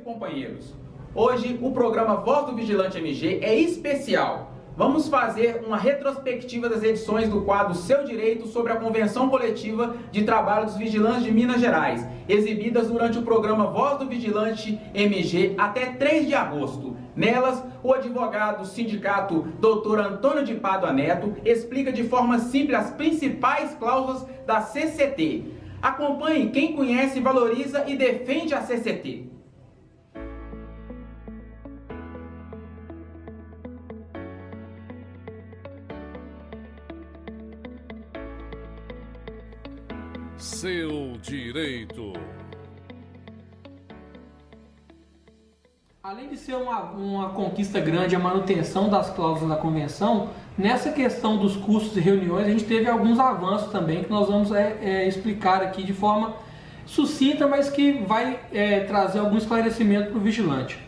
companheiros, hoje o programa Voz do Vigilante MG é especial. Vamos fazer uma retrospectiva das edições do quadro Seu Direito sobre a Convenção Coletiva de Trabalho dos Vigilantes de Minas Gerais, exibidas durante o programa Voz do Vigilante MG até 3 de agosto. Nelas, o advogado do sindicato Dr. Antônio de Pádua Neto explica de forma simples as principais cláusulas da CCT. Acompanhe quem conhece, valoriza e defende a CCT. Seu direito. Além de ser uma conquista grande a manutenção das cláusulas da convenção, nessa questão dos custos e reuniões a gente teve alguns avanços também que nós vamos explicar aqui de forma sucinta, mas que vai trazer algum esclarecimento para o vigilante.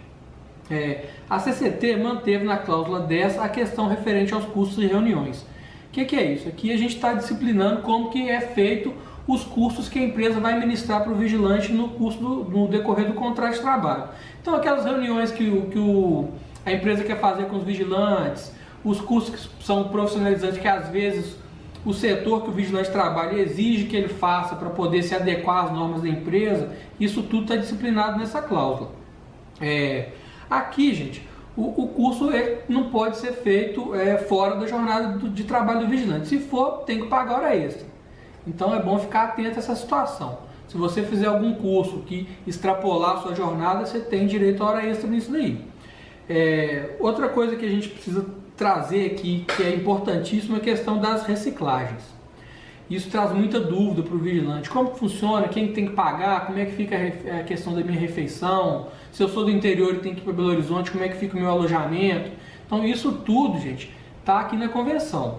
A CCT manteve na cláusula 10 a questão referente aos custos e reuniões. O que é isso? Aqui a gente está disciplinando como que é feito os custos que a empresa vai ministrar para o vigilante no decorrer do contrato de trabalho. Então, aquelas reuniões que a empresa quer fazer com os vigilantes, os custos que são profissionalizantes, que às vezes o setor que o vigilante trabalha exige que ele faça para poder se adequar às normas da empresa, isso tudo está disciplinado nessa cláusula. Aqui, gente, o curso não pode ser feito fora da jornada de trabalho do vigilante. Se for, tem que pagar hora extra. Então é bom ficar atento a essa situação. Se você fizer algum curso que extrapolar a sua jornada, você tem direito a hora extra nisso daí. Outra coisa que a gente precisa trazer aqui, que é importantíssima, é a questão das reciclagens. Isso traz muita dúvida para o vigilante. Como que funciona? Quem tem que pagar? Como é que fica a questão da minha refeição? Se eu sou do interior e tenho que ir para Belo Horizonte, como é que fica o meu alojamento? Então isso tudo, gente, está aqui na convenção.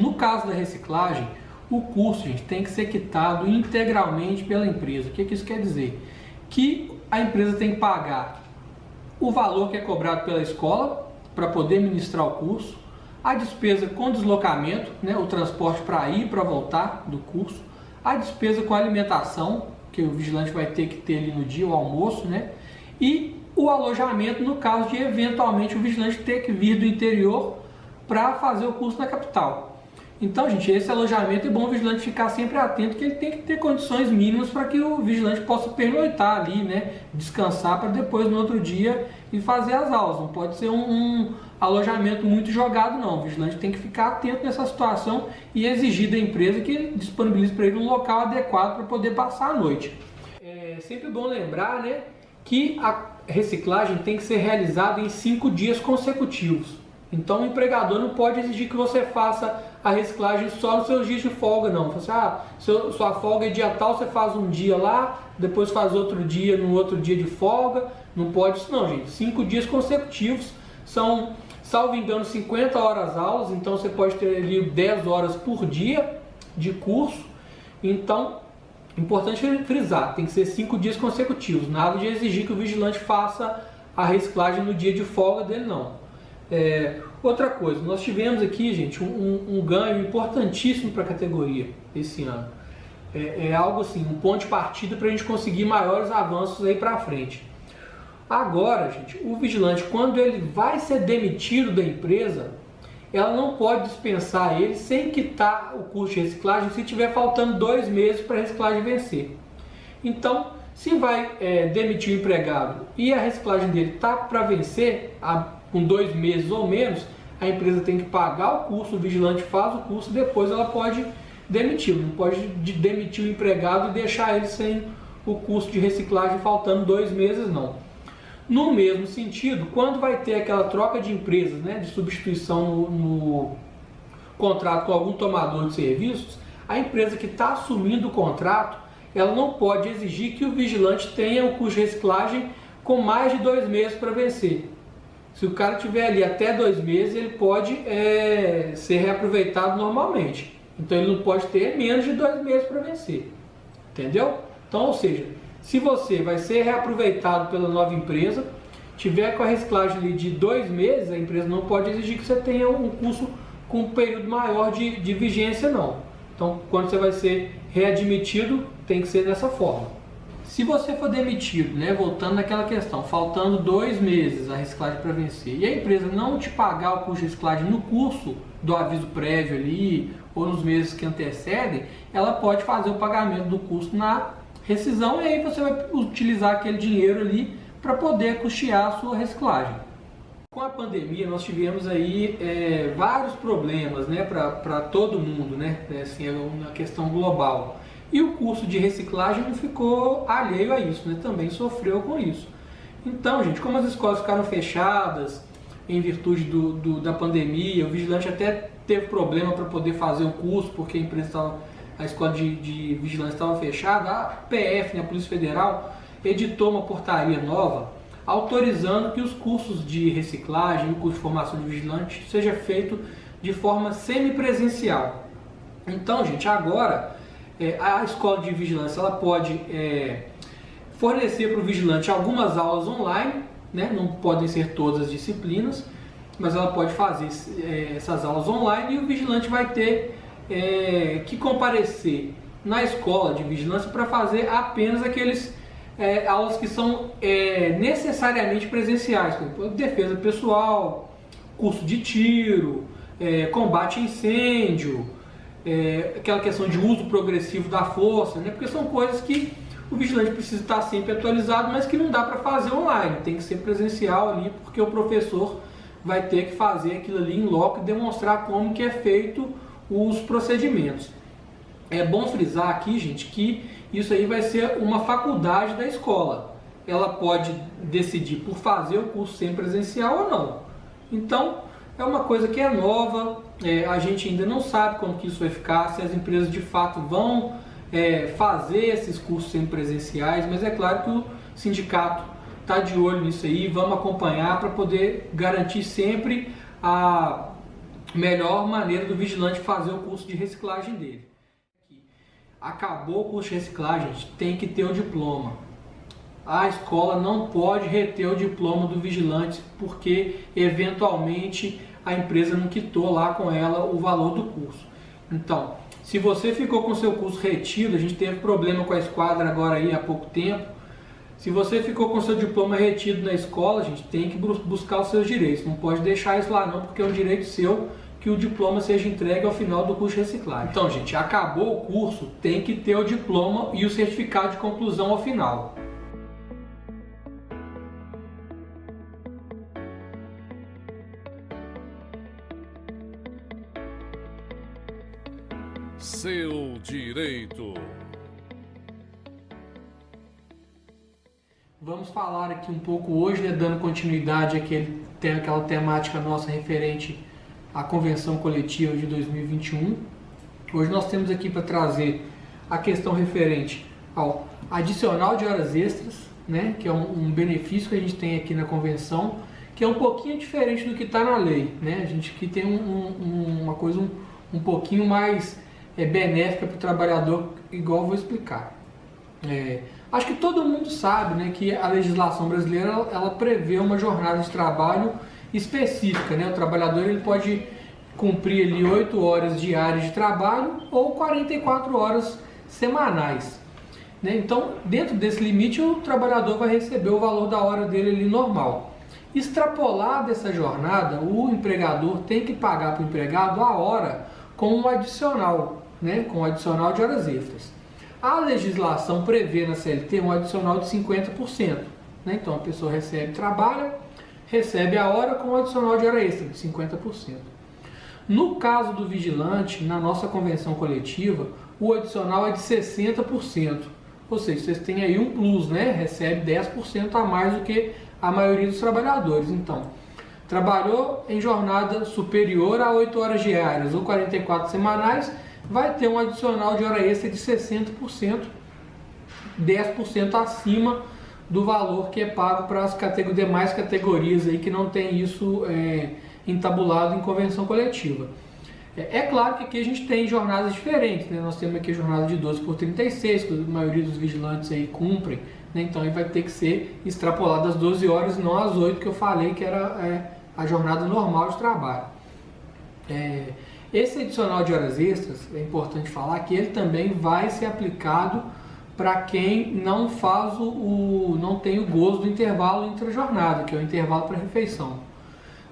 No caso da reciclagem, o curso, gente, tem que ser quitado integralmente pela empresa. O que isso quer dizer? Que a empresa tem que pagar o valor que é cobrado pela escola para poder ministrar o curso, a despesa com deslocamento, né, o transporte para ir e para voltar do curso, a despesa com alimentação, que o vigilante vai ter que ter ali no dia, o almoço, né, e o alojamento no caso de eventualmente o vigilante ter que vir do interior para fazer o curso na capital. Então, gente, esse alojamento é bom o vigilante ficar sempre atento, que ele tem que ter condições mínimas para que o vigilante possa pernoitar ali, né? Descansar para depois, no outro dia, ir fazer as aulas. Não pode ser um alojamento muito jogado, não. O vigilante tem que ficar atento nessa situação e exigir da empresa que ele disponibilize para ele um local adequado para poder passar a noite. É sempre bom lembrar, né, que a reciclagem tem que ser realizada em 5 dias consecutivos. Então o empregador não pode exigir que você faça a reciclagem só nos seus dias de folga, não. Você, sua folga é dia tal, você faz um dia lá, depois faz outro dia no outro dia de folga. Não pode isso não, gente. 5 dias consecutivos são, salvo engano, 50 horas aulas, então você pode ter ali 10 horas por dia de curso. Então, importante frisar, tem que ser 5 dias consecutivos. Nada de exigir que o vigilante faça a reciclagem no dia de folga dele, não. Outra coisa, nós tivemos aqui, gente, um ganho importantíssimo para a categoria esse ano. Algo assim, um ponto de partida para a gente conseguir maiores avanços aí para frente. Agora, gente, o vigilante, quando ele vai ser demitido da empresa, ela não pode dispensar ele sem quitar o custo de reciclagem se tiver faltando 2 meses para a reciclagem vencer. Então, se vai demitir o empregado e a reciclagem dele está para vencer com 2 meses ou menos, a empresa tem que pagar o curso, o vigilante faz o curso, depois ela pode demitir. Não pode demitir o empregado e deixar ele sem o custo de reciclagem faltando 2 meses, não. No mesmo sentido, quando vai ter aquela troca de empresas, né, de substituição no contrato com algum tomador de serviços, a empresa que está assumindo o contrato, ela não pode exigir que o vigilante tenha o custo de reciclagem com mais de 2 meses para vencer. Se o cara tiver ali até 2 meses, ele pode ser reaproveitado normalmente. Então ele não pode ter menos de 2 meses para vencer. Entendeu? Então, ou seja, se você vai ser reaproveitado pela nova empresa, tiver com a reciclagem ali de 2 meses, a empresa não pode exigir que você tenha um curso com um período maior de vigência, não. Então, quando você vai ser readmitido, tem que ser dessa forma. se você for demitido, né, voltando naquela questão, faltando 2 meses a reciclagem para vencer, e a empresa não te pagar o custo de reciclagem no curso do aviso prévio ali, ou nos meses que antecedem, ela pode fazer o pagamento do custo na rescisão, e aí você vai utilizar aquele dinheiro ali para poder custear a sua reciclagem. Com a pandemia nós tivemos aí vários problemas, né, para todo mundo, né, assim, é uma questão global. E o curso de reciclagem não ficou alheio a isso, né, também sofreu com isso. Então, gente, como as escolas ficaram fechadas em virtude da pandemia, o vigilante até teve problema para poder fazer o curso, porque a escola de vigilância estava fechada, a PF, né, a Polícia Federal, editou uma portaria nova autorizando que os cursos de reciclagem e o curso de formação de vigilante seja feito de forma semipresencial. Então, gente, agora a escola de vigilância ela pode fornecer para o vigilante algumas aulas online, né? Não podem ser todas as disciplinas, mas ela pode fazer essas aulas online, e o vigilante vai ter que comparecer na escola de vigilância para fazer apenas aqueles aulas que são necessariamente presenciais, por exemplo, defesa pessoal, curso de tiro, combate a incêndio, aquela questão de uso progressivo da força, né? Porque são coisas que o vigilante precisa estar sempre atualizado, mas que não dá para fazer online, tem que ser presencial ali, porque o professor vai ter que fazer aquilo ali em loco e demonstrar como que é feito os procedimentos. É bom frisar aqui, gente, que isso aí vai ser uma faculdade da escola. Ela pode decidir por fazer o curso sem presencial ou não. Então, é uma coisa que é nova, a gente ainda não sabe como que isso vai ficar, se as empresas de fato vão fazer esses cursos sem presenciais, mas é claro que o sindicato está de olho nisso aí, vamos acompanhar para poder garantir sempre a melhor maneira do vigilante fazer o curso de reciclagem dele. Acabou o curso de reciclagem, gente, tem que ter o diploma. A escola não pode reter o diploma do vigilante porque eventualmente a empresa não quitou lá com ela o valor do curso. Então, se você ficou com seu curso retido, a gente teve problema com a esquadra agora aí há pouco tempo. Se você ficou com seu diploma retido na escola, a gente tem que buscar os seus direitos. Não pode deixar isso lá não, porque é um direito seu que o diploma seja entregue ao final do curso de reciclagem. Então, gente, acabou o curso, tem que ter o diploma e o certificado de conclusão ao final. Seu direito. Vamos falar aqui um pouco hoje, né, dando continuidade àquela temática nossa referente à Convenção Coletiva de 2021. Hoje nós temos aqui para trazer a questão referente ao adicional de horas extras, né, que é um benefício que a gente tem aqui na Convenção, que é um pouquinho diferente do que está na lei, né? A gente aqui tem uma coisa um pouquinho mais benéfica para o trabalhador, igual eu vou explicar. Acho que todo mundo sabe, né, que a legislação brasileira ela prevê uma jornada de trabalho específica, né? O trabalhador ele pode cumprir ali 8 horas diárias de trabalho ou 44 horas semanais, né? Então, dentro desse limite, o trabalhador vai receber o valor da hora dele ali normal. Extrapolada essa jornada, o empregador tem que pagar para o empregado a hora com um adicional, né? Com um adicional de horas extras. A legislação prevê na CLT um adicional de 50%, né? Então a pessoa trabalha, recebe a hora com um adicional de hora extra de 50%. No caso do vigilante, na nossa convenção coletiva, o adicional é de 60%. Ou seja, vocês têm aí um plus, né? Recebe 10% a mais do que a maioria dos trabalhadores. Então, trabalhou em jornada superior a 8 horas diárias ou 44 semanais, vai ter um adicional de hora extra de 60%, 10% acima do valor que é pago para as demais categorias aí que não tem isso entabulado em convenção coletiva. É claro que aqui a gente tem jornadas diferentes, né? Nós temos aqui a jornada de 12 por 36, que a maioria dos vigilantes aí cumprem, né? Então aí vai ter que ser extrapolado as 12 horas e não as 8 que eu falei que era a jornada normal de trabalho. Esse adicional de horas extras, é importante falar que ele também vai ser aplicado para quem não faz não tem o gozo do intervalo intra-jornada, que é o intervalo para refeição.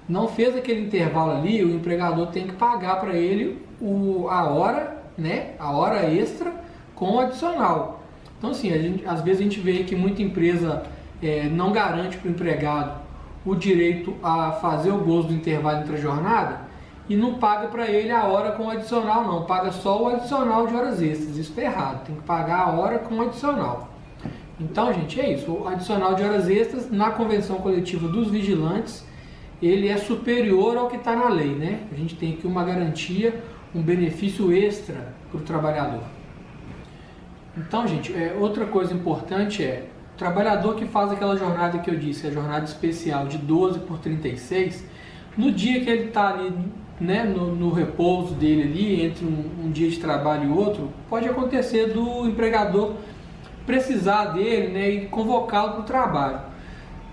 Não fez aquele intervalo ali, o empregador tem que pagar para ele a hora, né, a hora extra com o adicional. Então assim, às vezes a gente vê que muita empresa não garante para o empregado o direito a fazer o gozo do intervalo intra-jornada e não paga para ele a hora com o adicional, não, paga só o adicional de horas extras. Isso está errado, tem que pagar a hora com o adicional. Então, gente, é isso, o adicional de horas extras na convenção coletiva dos vigilantes, ele é superior ao que está na lei, né? A gente tem aqui uma garantia, um benefício extra para o trabalhador. Então, gente, outra coisa importante o trabalhador que faz aquela jornada que eu disse, a jornada especial de 12 por 36, no dia que ele está ali, né, no repouso dele ali, entre um dia de trabalho e outro, pode acontecer do empregador precisar dele, né, e convocá-lo para o trabalho.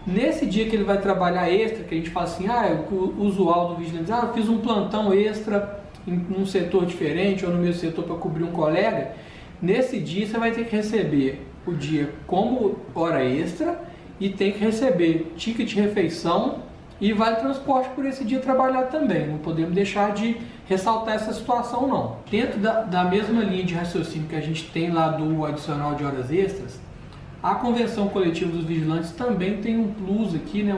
Nesse dia que ele vai trabalhar extra, que a gente fala assim, o usual do vigilante, eu fiz um plantão extra em um setor diferente ou no meu setor para cobrir um colega, nesse dia você vai ter que receber o dia como hora extra e tem que receber ticket de refeição e vale transporte por esse dia trabalhado também. Não podemos deixar de ressaltar essa situação, não. Dentro da mesma linha de raciocínio que a gente tem lá do adicional de horas extras, a convenção coletiva dos vigilantes também tem um plus aqui, né?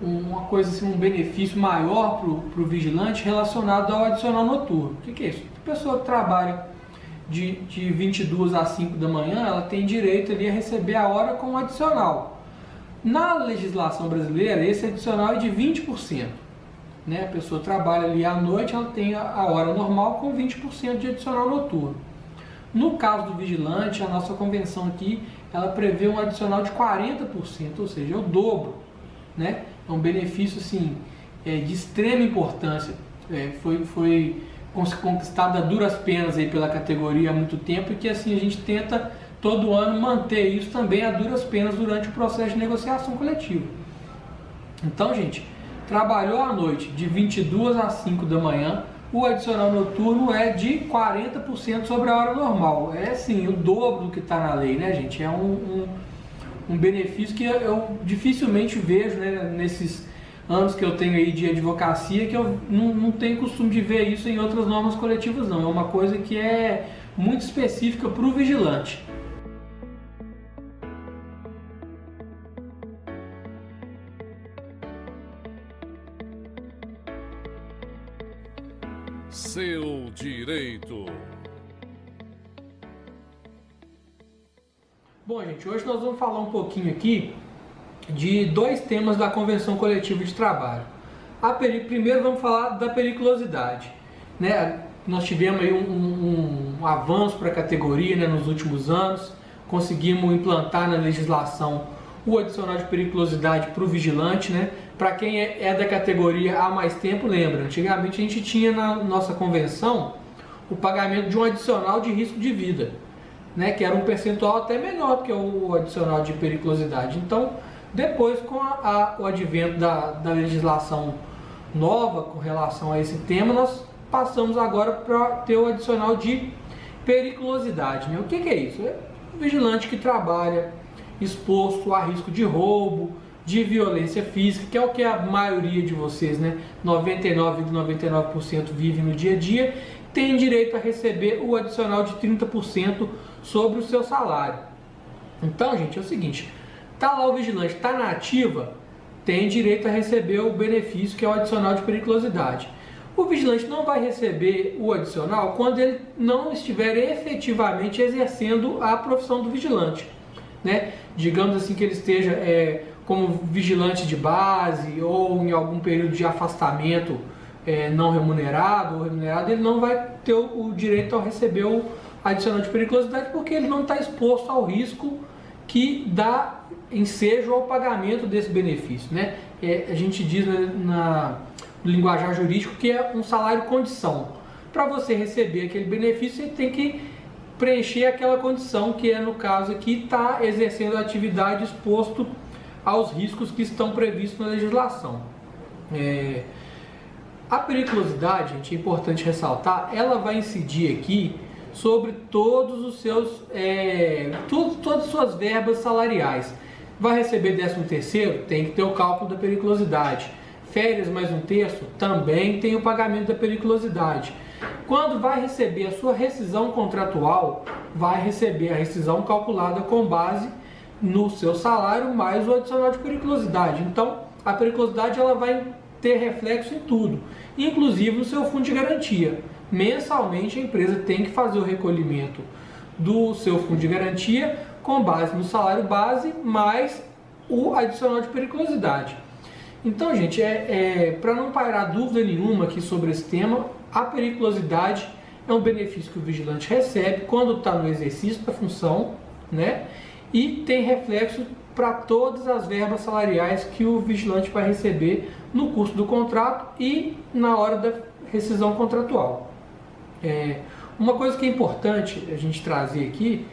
Uma coisa assim, um benefício maior para o vigilante relacionado ao adicional noturno. O que é isso? A pessoa que trabalha de 22 às 5 da manhã, ela tem direito ali a receber a hora com o adicional. Na legislação brasileira, esse adicional é de 20%. Né? A pessoa trabalha ali à noite, ela tem a hora normal com 20% de adicional noturno. No caso do vigilante, a nossa convenção aqui, ela prevê um adicional de 40%, ou seja, é o dobro. Né? É um benefício assim, de extrema importância. Foi conquistado a duras penas aí pela categoria há muito tempo e que assim a gente tenta todo ano manter isso também a duras penas durante o processo de negociação coletiva. Então, gente, trabalhou à noite de 22 às 5 da manhã, o adicional noturno é de 40% sobre a hora normal. É assim, o dobro do que está na lei, né, gente? É um benefício que eu dificilmente vejo, né, nesses anos que eu tenho aí de advocacia, que eu não tenho costume de ver isso em outras normas coletivas, não. É uma coisa que é muito específica para o vigilante. Seu direito. Bom, gente, hoje nós vamos falar um pouquinho aqui de dois temas da Convenção Coletiva de Trabalho. Primeiro vamos falar da periculosidade. Né? Nós tivemos aí um avanço para a categoria, né, nos últimos anos, conseguimos implantar na legislação o adicional de periculosidade para o vigilante. Né? Para quem é da categoria há mais tempo, lembra, antigamente a gente tinha na nossa convenção o pagamento de um adicional de risco de vida, né, que era um percentual até menor do que o adicional de periculosidade. Então, depois, com o advento da legislação nova com relação a esse tema, nós passamos agora para ter o adicional de periculosidade. Né? O que é isso? É o vigilante que trabalha exposto a risco de roubo, de violência física, que é o que a maioria de vocês, né, 99,99% vive no dia a dia, tem direito a receber o adicional de 30% sobre o seu salário. Então, gente, é o seguinte, tá lá o vigilante, tá na ativa, tem direito a receber o benefício que é o adicional de periculosidade. O vigilante não vai receber o adicional quando ele não estiver efetivamente exercendo a profissão do vigilante. Né? Digamos assim que ele esteja como vigilante de base ou em algum período de afastamento não remunerado ou remunerado, ele não vai ter o direito a receber o adicional de periculosidade porque ele não está exposto ao risco que dá ensejo ao pagamento desse benefício. Né? A gente diz no linguajar jurídico que é um salário condição. Para você receber aquele benefício, você tem que preencher aquela condição que no caso aqui, está exercendo a atividade exposto aos riscos que estão previstos na legislação. A periculosidade, gente, é importante ressaltar, ela vai incidir aqui sobre todos os seus, todas as suas verbas salariais. Vai receber 13º? Tem que ter o cálculo da periculosidade. Férias mais um terço? Também tem o pagamento da periculosidade. Quando vai receber a sua rescisão contratual, vai receber a rescisão calculada com base no seu salário mais o adicional de periculosidade. Então, a periculosidade ela vai ter reflexo em tudo, inclusive no seu fundo de garantia. Mensalmente, a empresa tem que fazer o recolhimento do seu fundo de garantia com base no salário base mais o adicional de periculosidade. Então, gente, para não pairar dúvida nenhuma aqui sobre esse tema, a periculosidade é um benefício que o vigilante recebe quando está no exercício da função, né? E tem reflexo para todas as verbas salariais que o vigilante vai receber no curso do contrato e na hora da rescisão contratual. Uma coisa que é importante a gente trazer aqui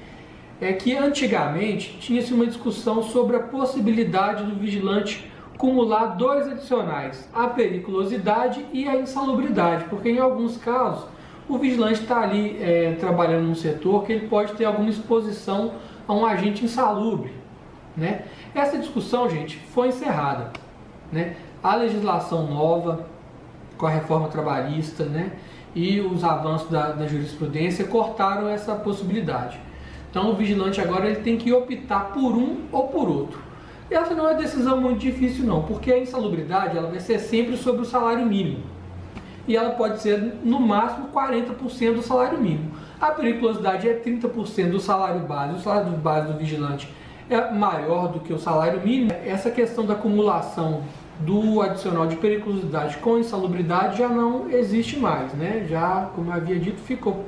é que antigamente tinha-se uma discussão sobre a possibilidade do vigilante acumular dois adicionais, a periculosidade e a insalubridade, porque em alguns casos o vigilante está ali trabalhando num setor que ele pode ter alguma exposição a um agente insalubre, né? Essa discussão, gente, foi encerrada, né? A legislação nova, com a reforma trabalhista, né, e os avanços da jurisprudência cortaram essa possibilidade. Então o vigilante agora ele tem que optar por um ou por outro. E essa não é uma decisão muito difícil não, porque a insalubridade ela vai ser sempre sobre o salário mínimo. E ela pode ser no máximo 40% do salário mínimo. A periculosidade é 30% do salário base. O salário base do vigilante é maior do que o salário mínimo. Essa questão da acumulação do adicional de periculosidade com insalubridade já não existe mais, né? Já, como eu havia dito, ficou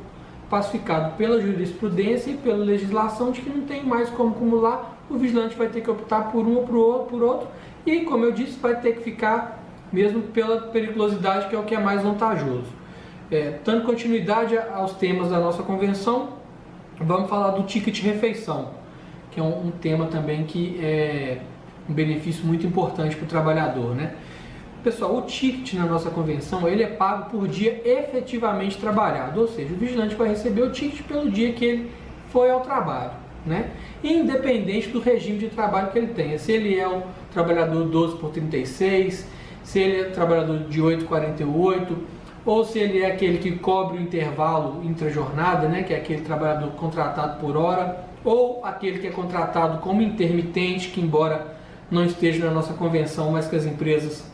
pacificado pela jurisprudência e pela legislação de que não tem mais como acumular. O vigilante vai ter que optar por um ou por outro e, como eu disse, vai ter que ficar mesmo pela periculosidade, que é o que é mais vantajoso. Dando continuidade aos temas da nossa convenção, vamos falar do ticket refeição, que é um tema também que é um benefício muito importante para o trabalhador, né? Pessoal, o ticket na nossa convenção ele é pago por dia efetivamente trabalhado, ou seja, o vigilante vai receber o ticket pelo dia que ele foi ao trabalho, né? Independente do regime de trabalho que ele tenha, se ele é um trabalhador 12 por 36, se ele é trabalhador de 8 por 48, ou se ele é aquele que cobre o intervalo intrajornada, né, que é aquele trabalhador contratado por hora, ou aquele que é contratado como intermitente, que embora não esteja na nossa convenção, mas que as empresas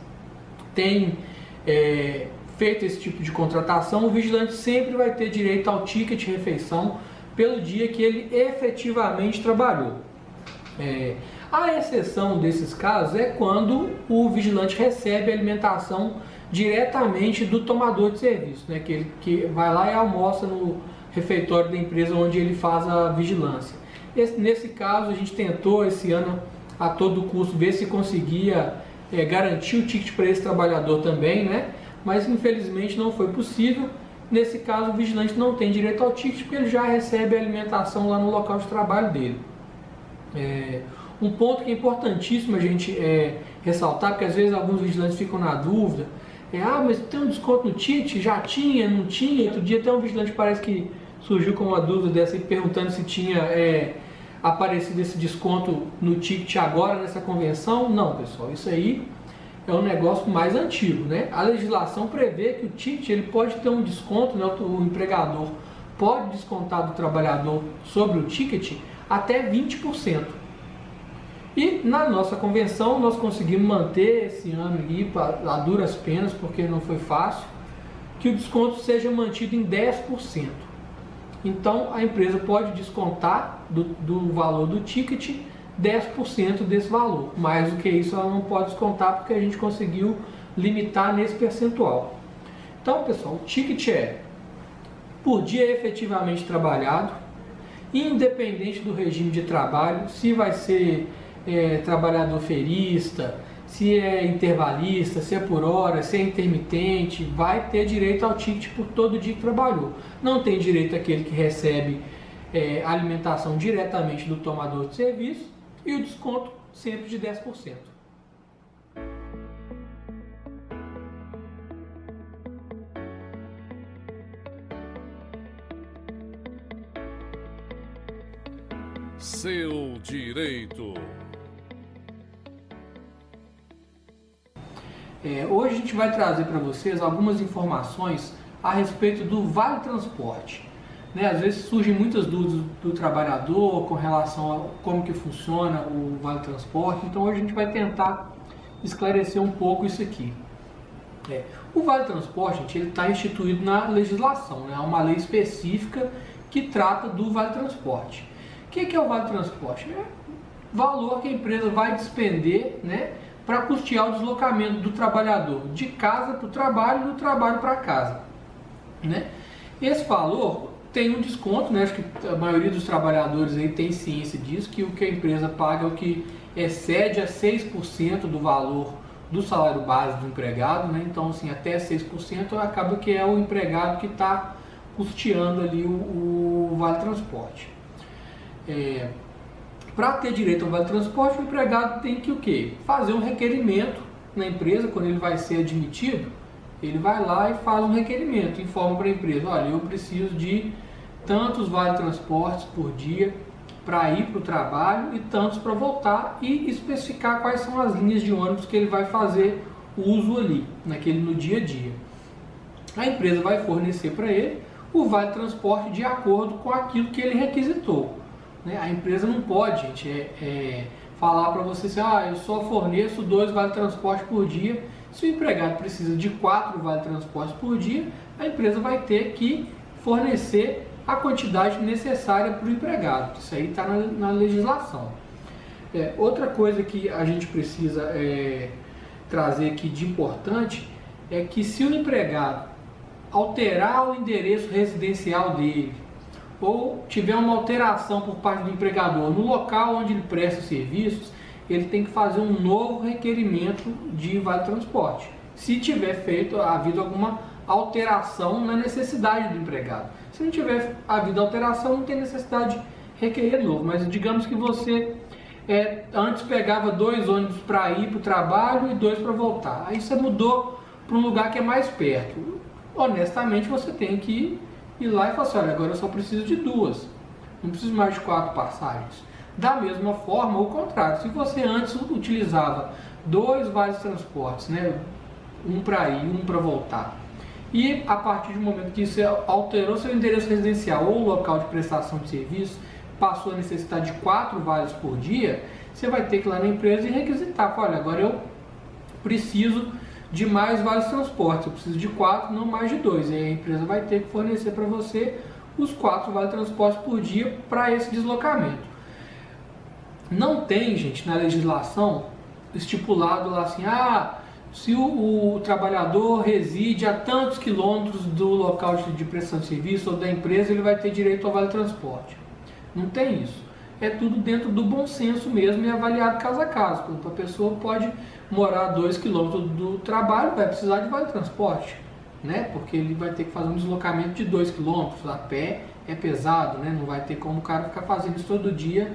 têm feito esse tipo de contratação, o vigilante sempre vai ter direito ao ticket refeição pelo dia que ele efetivamente trabalhou. A exceção desses casos é quando o vigilante recebe a alimentação diretamente do tomador de serviço, né? Que vai lá e almoça no refeitório da empresa onde ele faz a vigilância. Nesse caso, a gente tentou esse ano a todo custo ver se conseguia garantir o ticket para esse trabalhador também, né? Mas infelizmente não foi possível. Nesse caso, o vigilante não tem direito ao ticket porque ele já recebe a alimentação lá no local de trabalho dele. Um ponto que é importantíssimo a gente ressaltar, porque às vezes alguns vigilantes ficam na dúvida, mas tem um desconto no ticket? Já tinha, não tinha? Outro dia até um vigilante parece que surgiu com uma dúvida dessa aí, perguntando se tinha aparecido esse desconto no ticket agora nessa convenção. Não, pessoal, isso aí é um negócio mais antigo, né? A legislação prevê que o ticket ele pode ter um desconto, né? O empregador pode descontar do trabalhador sobre o ticket até 20%. E na nossa convenção nós conseguimos manter esse ano aí, a duras penas, porque não foi fácil, que o desconto seja mantido em 10%. Então a empresa pode descontar do valor do ticket 10% desse valor. Mais do que isso ela não pode descontar porque a gente conseguiu limitar nesse percentual. Então, pessoal, o ticket é por dia efetivamente trabalhado, independente do regime de trabalho, se vai ser trabalhador ferista, se é intervalista, se é por hora, se é intermitente, vai ter direito ao ticket por todo dia que trabalhou. Não tem direito àquele que recebe alimentação diretamente do tomador de serviço e o desconto sempre de 10%. seu direito. Hoje a gente vai trazer para vocês algumas informações a respeito do Vale Transporte. Às vezes surgem muitas dúvidas do trabalhador com relação a como que funciona o Vale Transporte, então hoje a gente vai tentar esclarecer um pouco isso aqui. O Vale Transporte, gente, ele está instituído na legislação, é uma lei específica que trata do Vale Transporte. O que é o Vale Transporte? É o valor que a empresa vai despender, para custear o deslocamento do trabalhador de casa para o trabalho e do trabalho para casa. Esse valor tem um desconto, acho que a maioria dos trabalhadores aí tem ciência disso, que o que a empresa paga é o que excede a 6% do valor do salário base do empregado, então assim, até 6% acaba que é o empregado que está custeando ali o Vale Transporte. Para ter direito ao Vale Transporte, o empregado tem que o quê? Fazer um requerimento na empresa. Quando ele vai ser admitido, ele vai lá e faz um requerimento, informa para a empresa, olha, eu preciso de tantos Vale Transportes por dia para ir para o trabalho e tantos para voltar, e especificar quais são as linhas de ônibus que ele vai fazer uso ali, no dia a dia. A empresa vai fornecer para ele o Vale Transporte de acordo com aquilo que ele requisitou. A empresa não pode, gente, falar para você assim, eu só forneço 2 Vale Transporte por dia. Se o empregado precisa de 4 Vale Transporte por dia, a empresa vai ter que fornecer a quantidade necessária para o empregado. Isso aí está na legislação. Outra coisa que a gente precisa trazer aqui de importante é que se o empregado alterar o endereço residencial dele, ou tiver uma alteração por parte do empregador no local onde ele presta serviços, ele tem que fazer um novo requerimento de Vale Transporte, se tiver havido alguma alteração na necessidade do empregado. Se não tiver havido alteração, não tem necessidade de requerer novo, mas digamos que você antes pegava 2 ônibus para ir para o trabalho e 2 para voltar, aí você mudou para um lugar que é mais perto. Honestamente, você tem que ir lá e falar assim, olha, agora eu só preciso de 2, não preciso mais de 4 passagens. Da mesma forma, o contrário, se você antes utilizava 2 vários transportes, um para ir e um para voltar, e a partir do momento que você alterou seu endereço residencial ou local de prestação de serviço, passou a necessitar de 4 vales por dia, você vai ter que ir lá na empresa e requisitar, olha, agora eu preciso de mais vários transportes, eu preciso de 4, não mais de 2, e aí a empresa vai ter que fornecer para você os 4 vale transportes por dia para esse deslocamento. Não tem, gente, na legislação estipulado lá assim, se o trabalhador reside a tantos quilômetros do local de prestação de serviço ou da empresa, ele vai ter direito ao vale transporte. Não tem isso. É tudo dentro do bom senso mesmo e avaliado caso a caso. A pessoa pode morar a 2 quilômetros do trabalho, vai precisar de vale transporte, porque ele vai ter que fazer um deslocamento de 2 quilômetros a pé, é pesado, não vai ter como o cara ficar fazendo isso todo dia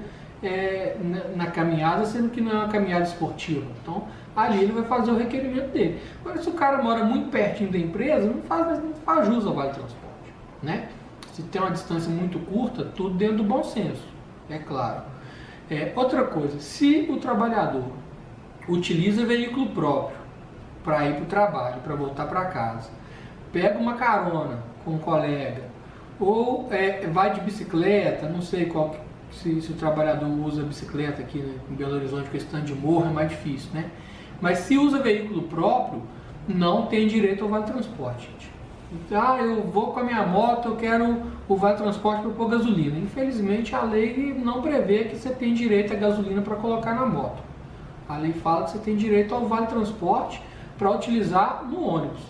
na caminhada, sendo que não é uma caminhada esportiva. Então ali ele vai fazer o requerimento dele. Agora, se o cara mora muito pertinho da empresa, não faz jus ao vale transporte, Se tem uma distância muito curta, tudo dentro do bom senso, é claro. Outra coisa, se o trabalhador utiliza veículo próprio para ir para o trabalho, para voltar para casa, pega uma carona com um colega, ou vai de bicicleta, não sei se o trabalhador usa bicicleta aqui em Belo Horizonte, com esse tanto de morro é mais difícil, Mas se usa veículo próprio, não tem direito ao vale transporte, gente. Eu vou com a minha moto, eu quero o vale transporte para pôr gasolina. Infelizmente a lei não prevê que você tem direito a gasolina para colocar na moto. A lei fala que você tem direito ao vale transporte para utilizar no ônibus.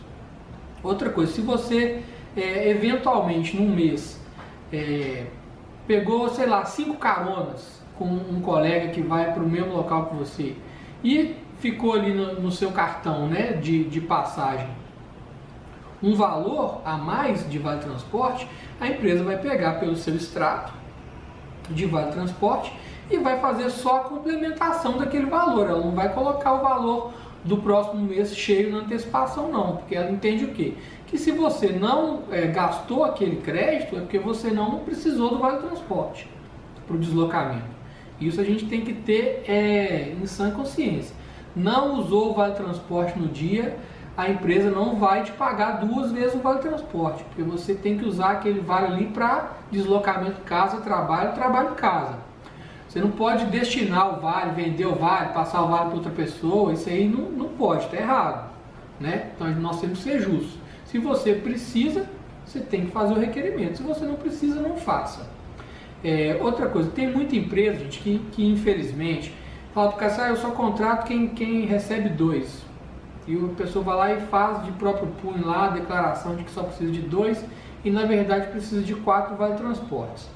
Outra coisa, se você eventualmente num mês pegou, 5 caronas com um colega que vai para o mesmo local que você e ficou ali no seu cartão de passagem um valor a mais de vale transporte, a empresa vai pegar pelo seu extrato de vale transporte e vai fazer só a complementação daquele valor. Ela não vai colocar o valor do próximo mês cheio na antecipação, não, porque ela entende o quê? Que se você não gastou aquele crédito, é porque você não precisou do vale transporte para o deslocamento. Isso a gente tem que ter em sã consciência. Não usou o Vale Transporte no dia, a empresa não vai te pagar 2 vezes o Vale Transporte, porque você tem que usar aquele vale ali para deslocamento casa-trabalho, trabalho-casa. Você não pode destinar o vale, vender o vale, passar o vale para outra pessoa, isso aí não pode, está errado, né? Então nós temos que ser justos. Se você precisa, você tem que fazer o requerimento. Se você não precisa, não faça. Outra coisa, tem muita empresa, gente, que infelizmente fala para o cara, eu só contrato quem recebe 2. E a pessoa vai lá e faz de próprio punho lá a declaração de que só precisa de 2 e na verdade precisa de 4 vale transportes.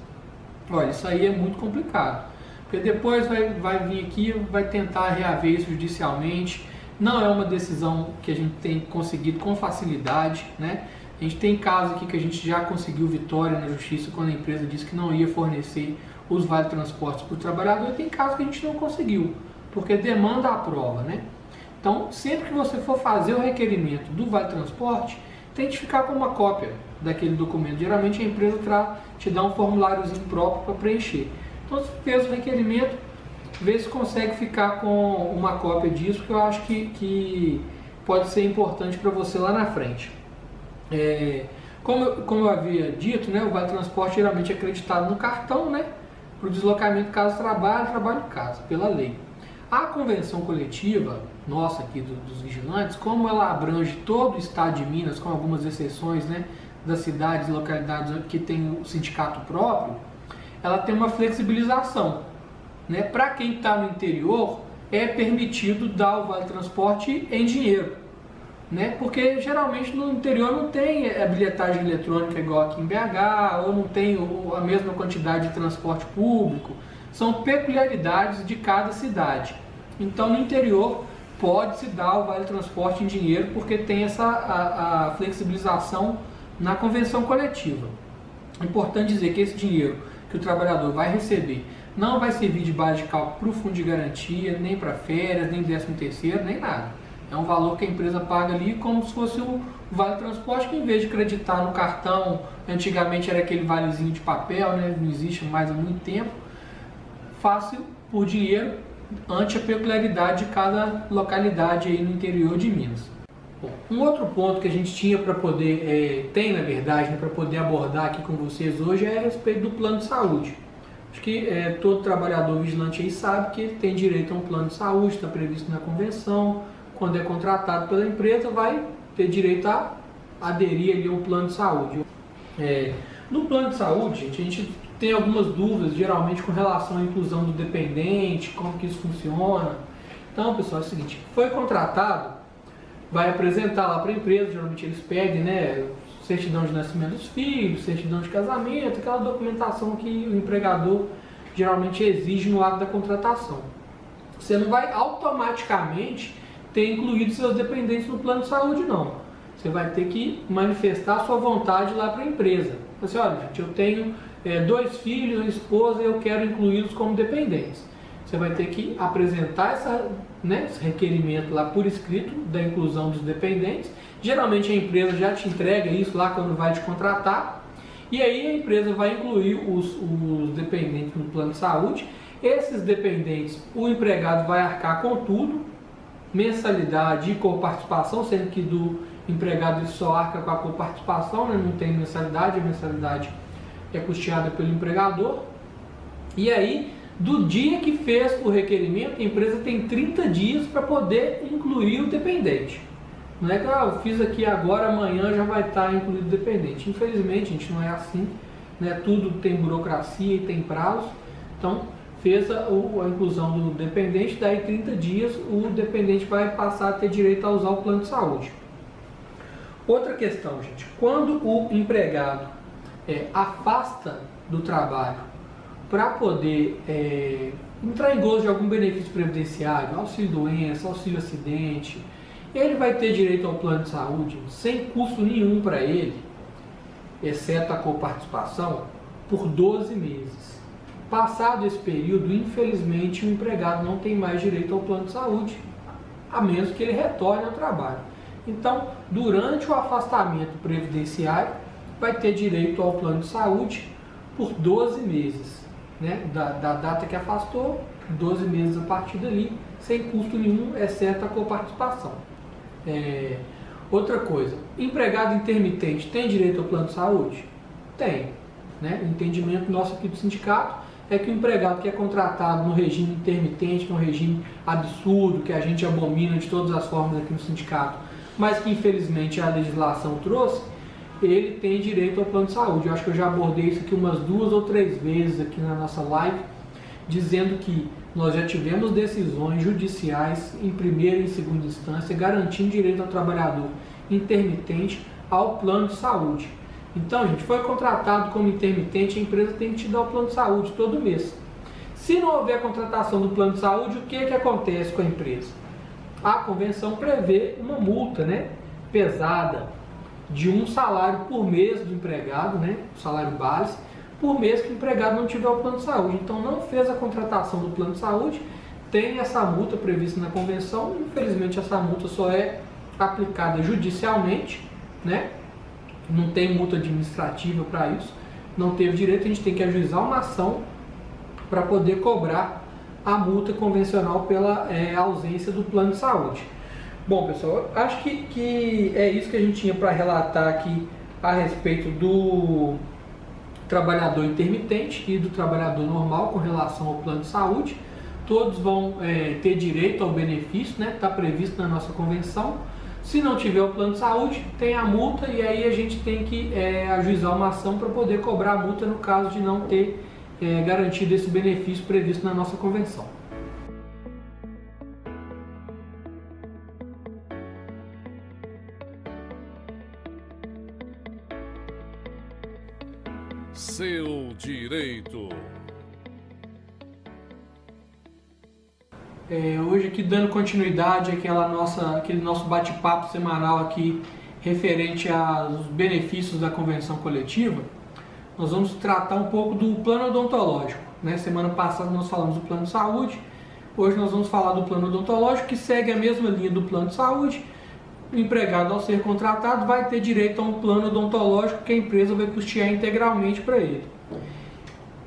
Olha, isso aí é muito complicado, porque depois vai vir aqui, vai tentar reaver isso judicialmente. Não é uma decisão que a gente tem conseguido com facilidade, né? A gente tem casos aqui que a gente já conseguiu vitória na justiça quando a empresa disse que não ia fornecer os vale transportes para o trabalhador, e tem casos que a gente não conseguiu, porque demanda a prova, né? Então, sempre que você for fazer o requerimento do Vale Transporte, tente ficar com uma cópia daquele documento. Geralmente a empresa te dá um formuláriozinho próprio para preencher. Então, se fez o requerimento, vê se consegue ficar com uma cópia disso, porque eu acho que pode ser importante para você lá na frente. Como eu havia dito, né, o Vale Transporte geralmente é acreditado no cartão, né, para o deslocamento casa-trabalho, trabalho-casa, pela lei. A convenção coletiva nossa aqui dos vigilantes, como ela abrange todo o estado de Minas, com algumas exceções, né, das cidades e localidades que tem o sindicato próprio, ela tem uma flexibilização, né? Para quem está no interior, é permitido dar o Vale Transporte em dinheiro, né? Porque geralmente no interior não tem a bilhetagem eletrônica igual aqui em BH, ou não tem a mesma quantidade de transporte público. São peculiaridades de cada cidade. Então no interior pode-se dar o Vale Transporte em dinheiro, porque tem a flexibilização na convenção coletiva. É importante dizer que esse dinheiro que o trabalhador vai receber não vai servir de base de cálculo para o fundo de garantia, nem para férias, nem 13º, nem nada. É um valor que a empresa paga ali como se fosse o Vale Transporte, que em vez de acreditar no cartão, antigamente era aquele valezinho de papel, né? Não existe mais há muito tempo, fácil por dinheiro, ante a peculiaridade de cada localidade aí no interior de Minas. Bom, um outro ponto que a gente tinha para poder, tem na verdade, né, para poder abordar aqui com vocês hoje é a respeito do plano de saúde. Acho que todo trabalhador vigilante aí sabe que ele tem direito a um plano de saúde, está previsto na convenção. Quando é contratado pela empresa, vai ter direito a aderir ali a um plano de saúde. No plano de saúde, gente, a gente tem algumas dúvidas, geralmente com relação à inclusão do dependente, como que isso funciona. Então, pessoal, é o seguinte, foi contratado, vai apresentar lá para a empresa, geralmente eles pedem, né, certidão de nascimento dos filhos, certidão de casamento, aquela documentação que o empregador geralmente exige no ato da contratação. Você não vai automaticamente ter incluído seus dependentes no plano de saúde, não. Você vai ter que manifestar a sua vontade lá para a empresa. Você, olha, gente, eu tenho 2 filhos, uma esposa, e eu quero incluí-los como dependentes. Você vai ter que apresentar esse requerimento lá por escrito da inclusão dos dependentes. Geralmente a empresa já te entrega isso lá quando vai te contratar. E aí a empresa vai incluir os dependentes no plano de saúde. Esses dependentes, o empregado vai arcar com tudo, mensalidade e coparticipação, sendo que do empregado ele só arca com a coparticipação, né? Não tem mensalidade, a mensalidade é custeada pelo empregador. E aí, do dia que fez o requerimento, a empresa tem 30 dias para poder incluir o dependente. Não é que eu fiz aqui agora, amanhã já vai estar incluído o dependente. Infelizmente, gente, não é assim, né? Tudo tem burocracia e tem prazo. Então, fez a inclusão do dependente, daí 30 dias o dependente vai passar a ter direito a usar o plano de saúde. Outra questão, gente, quando o empregado afasta do trabalho para poder entrar em gozo de algum benefício previdenciário, auxílio-doença, auxílio-acidente, ele vai ter direito ao plano de saúde sem custo nenhum para ele, exceto a coparticipação, por 12 meses. Passado esse período, infelizmente, o empregado não tem mais direito ao plano de saúde, a menos que ele retorne ao trabalho. Então, durante o afastamento previdenciário, vai ter direito ao plano de saúde por 12 meses. né, da data que afastou, 12 meses a partir dali, sem custo nenhum, exceto a coparticipação. Outra coisa, empregado intermitente tem direito ao plano de saúde? Tem. Né? O entendimento nosso aqui do sindicato é que o empregado que é contratado no regime intermitente, que é um regime absurdo, que a gente abomina de todas as formas aqui no sindicato, mas que infelizmente a legislação trouxe, ele tem direito ao plano de saúde. Eu acho que eu já abordei isso aqui umas 2 ou 3 vezes aqui na nossa live, dizendo que nós já tivemos decisões judiciais em primeira e segunda instância garantindo direito ao trabalhador intermitente ao plano de saúde. Então, gente, foi contratado como intermitente, a empresa tem que te dar o plano de saúde todo mês. Se não houver contratação do plano de saúde, o que acontece com a empresa? A convenção prevê uma multa, né, pesada de um salário por mês do empregado, né, o salário base, por mês que o empregado não tiver o plano de saúde. Então, não fez a contratação do plano de saúde, tem essa multa prevista na convenção. Infelizmente, essa multa só é aplicada judicialmente, né? Não tem multa administrativa para isso, não teve direito, a gente tem que ajuizar uma ação para poder cobrar a multa convencional pela ausência do plano de saúde. Bom, pessoal, acho que é isso que a gente tinha para relatar aqui a respeito do trabalhador intermitente e do trabalhador normal com relação ao plano de saúde. Todos vão ter direito ao benefício, né? Está previsto na nossa convenção. Se não tiver o plano de saúde, tem a multa e aí a gente tem que ajuizar uma ação para poder cobrar a multa no caso de não ter garantido esse benefício previsto na nossa convenção. Seu direito. Hoje aqui dando continuidade àquele nosso bate-papo semanal aqui referente aos benefícios da convenção coletiva, nós vamos tratar um pouco do plano odontológico. Né? Semana passada nós falamos do plano de saúde, hoje nós vamos falar do plano odontológico, que segue a mesma linha do plano de saúde. O empregado, ao ser contratado, vai ter direito a um plano odontológico que a empresa vai custear integralmente para ele.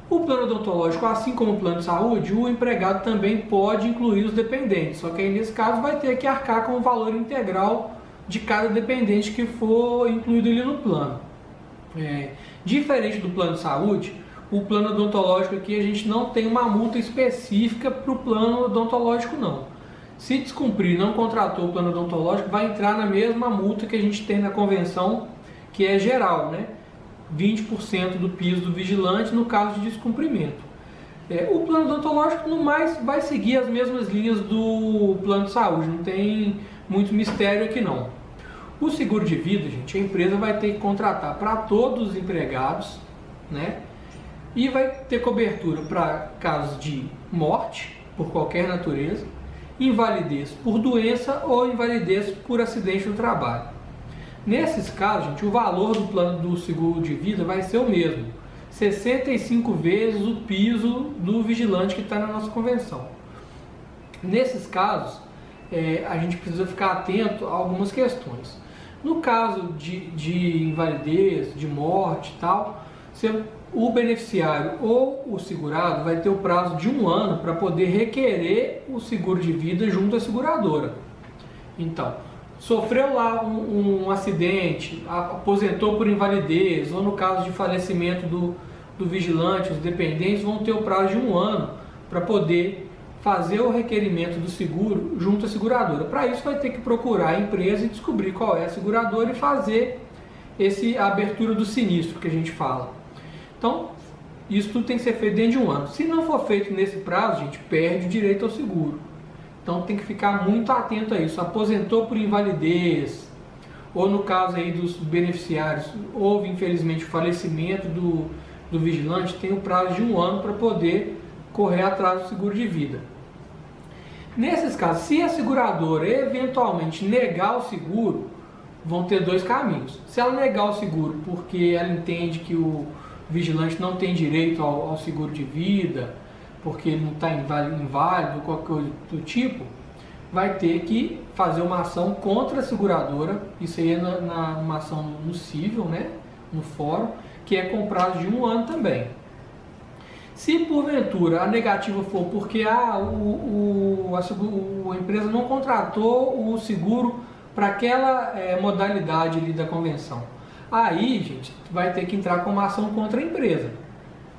O plano odontológico, assim como o plano de saúde, o empregado também pode incluir os dependentes, só que aí nesse caso vai ter que arcar com o valor integral de cada dependente que for incluído ali no plano. Diferente do plano de saúde, o plano odontológico aqui a gente não tem uma multa específica para o plano odontológico não. Se descumprir, não contratou o plano odontológico, vai entrar na mesma multa que a gente tem na convenção, que é geral, né? 20% do piso do vigilante no caso de descumprimento. O plano odontológico, no mais, vai seguir as mesmas linhas do plano de saúde, não tem muito mistério aqui não. O seguro de vida, gente, a empresa vai ter que contratar para todos os empregados, né? E vai ter cobertura para casos de morte, por qualquer natureza, invalidez por doença ou invalidez por acidente no trabalho. Nesses casos, gente, o valor do plano do seguro de vida vai ser o mesmo, 65 vezes o piso do vigilante que está na nossa convenção. Nesses casos, a gente precisa ficar atento a algumas questões. No caso de invalidez, de morte e tal, o beneficiário ou o segurado vai ter o prazo de 1 ano para poder requerer o seguro de vida junto à seguradora. Então, sofreu lá um acidente, aposentou por invalidez, ou no caso de falecimento do vigilante, os dependentes vão ter o prazo de 1 ano para poder fazer o requerimento do seguro junto à seguradora. Para isso vai ter que procurar a empresa e descobrir qual é a seguradora e fazer a abertura do sinistro que a gente fala. Então, isso tudo tem que ser feito dentro de 1 ano. Se não for feito nesse prazo, a gente perde o direito ao seguro. Então tem que ficar muito atento a isso. Aposentou por invalidez, ou no caso aí dos beneficiários, houve infelizmente o falecimento do vigilante, tem o prazo de 1 ano para poder correr atrás do seguro de vida. Nesses casos, se a seguradora eventualmente negar o seguro, vão ter 2 caminhos. Se ela negar o seguro porque ela entende que o vigilante não tem direito ao seguro de vida, porque ele não está inválido, qualquer coisa do tipo, vai ter que fazer uma ação contra a seguradora, isso aí é uma ação no cível, né, no fórum, que é com prazo de 1 ano também. Se porventura a negativa for porque a empresa não contratou o seguro para aquela modalidade ali da convenção, aí, gente, vai ter que entrar com uma ação contra a empresa,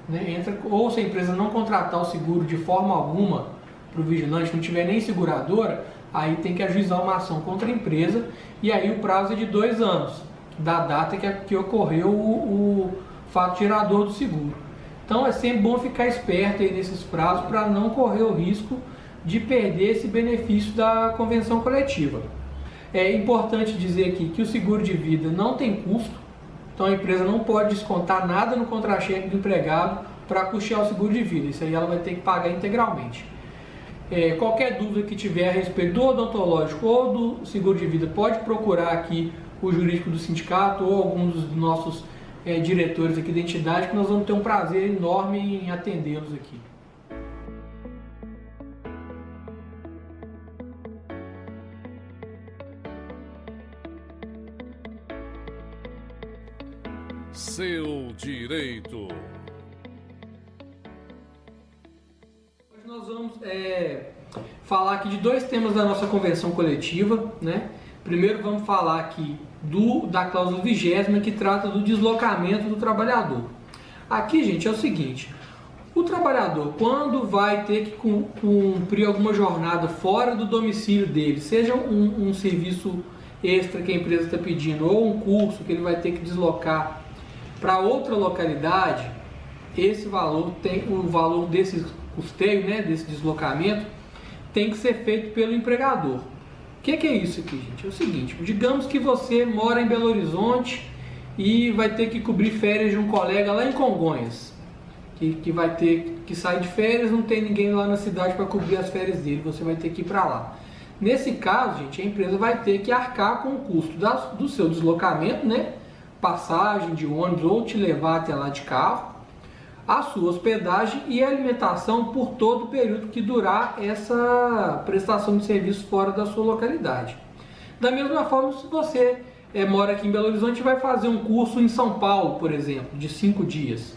né? Ou se a empresa não contratar o seguro de forma alguma para o vigilante, não tiver nem seguradora, aí tem que ajuizar uma ação contra a empresa, e aí o prazo é de 2 anos, da data que ocorreu o fato gerador do seguro. Então é sempre bom ficar esperto aí nesses prazos para não correr o risco de perder esse benefício da convenção coletiva. É importante dizer aqui que o seguro de vida não tem custo, então a empresa não pode descontar nada no contra-cheque do empregado para custear o seguro de vida, isso aí ela vai ter que pagar integralmente. Qualquer dúvida que tiver a respeito do odontológico ou do seguro de vida, pode procurar aqui o jurídico do sindicato ou algum dos nossos diretores aqui da entidade, que nós vamos ter um prazer enorme em atendê-los aqui. Seu direito. Hoje nós vamos falar aqui de 2 temas da nossa convenção coletiva, né? Primeiro vamos falar aqui da cláusula 20ª, que trata do deslocamento do trabalhador. Aqui, gente, é o seguinte: o trabalhador, quando vai ter que cumprir alguma jornada fora do domicílio dele, seja um serviço extra que a empresa está pedindo ou um curso que ele vai ter que deslocar para outra localidade, esse valor o valor desse custeio, né, desse deslocamento, tem que ser feito pelo empregador. O que é isso aqui, gente? É o seguinte: digamos que você mora em Belo Horizonte e vai ter que cobrir férias de um colega lá em Congonhas, que vai ter que sair de férias, não tem ninguém lá na cidade para cobrir as férias dele, você vai ter que ir para lá. Nesse caso, gente, a empresa vai ter que arcar com o custo do seu deslocamento, né? Passagem de ônibus ou te levar até lá de carro, a sua hospedagem e a alimentação por todo o período que durar essa prestação de serviço fora da sua localidade. Da mesma forma, se você mora aqui em Belo Horizonte e vai fazer um curso em São Paulo, por exemplo, de 5 dias.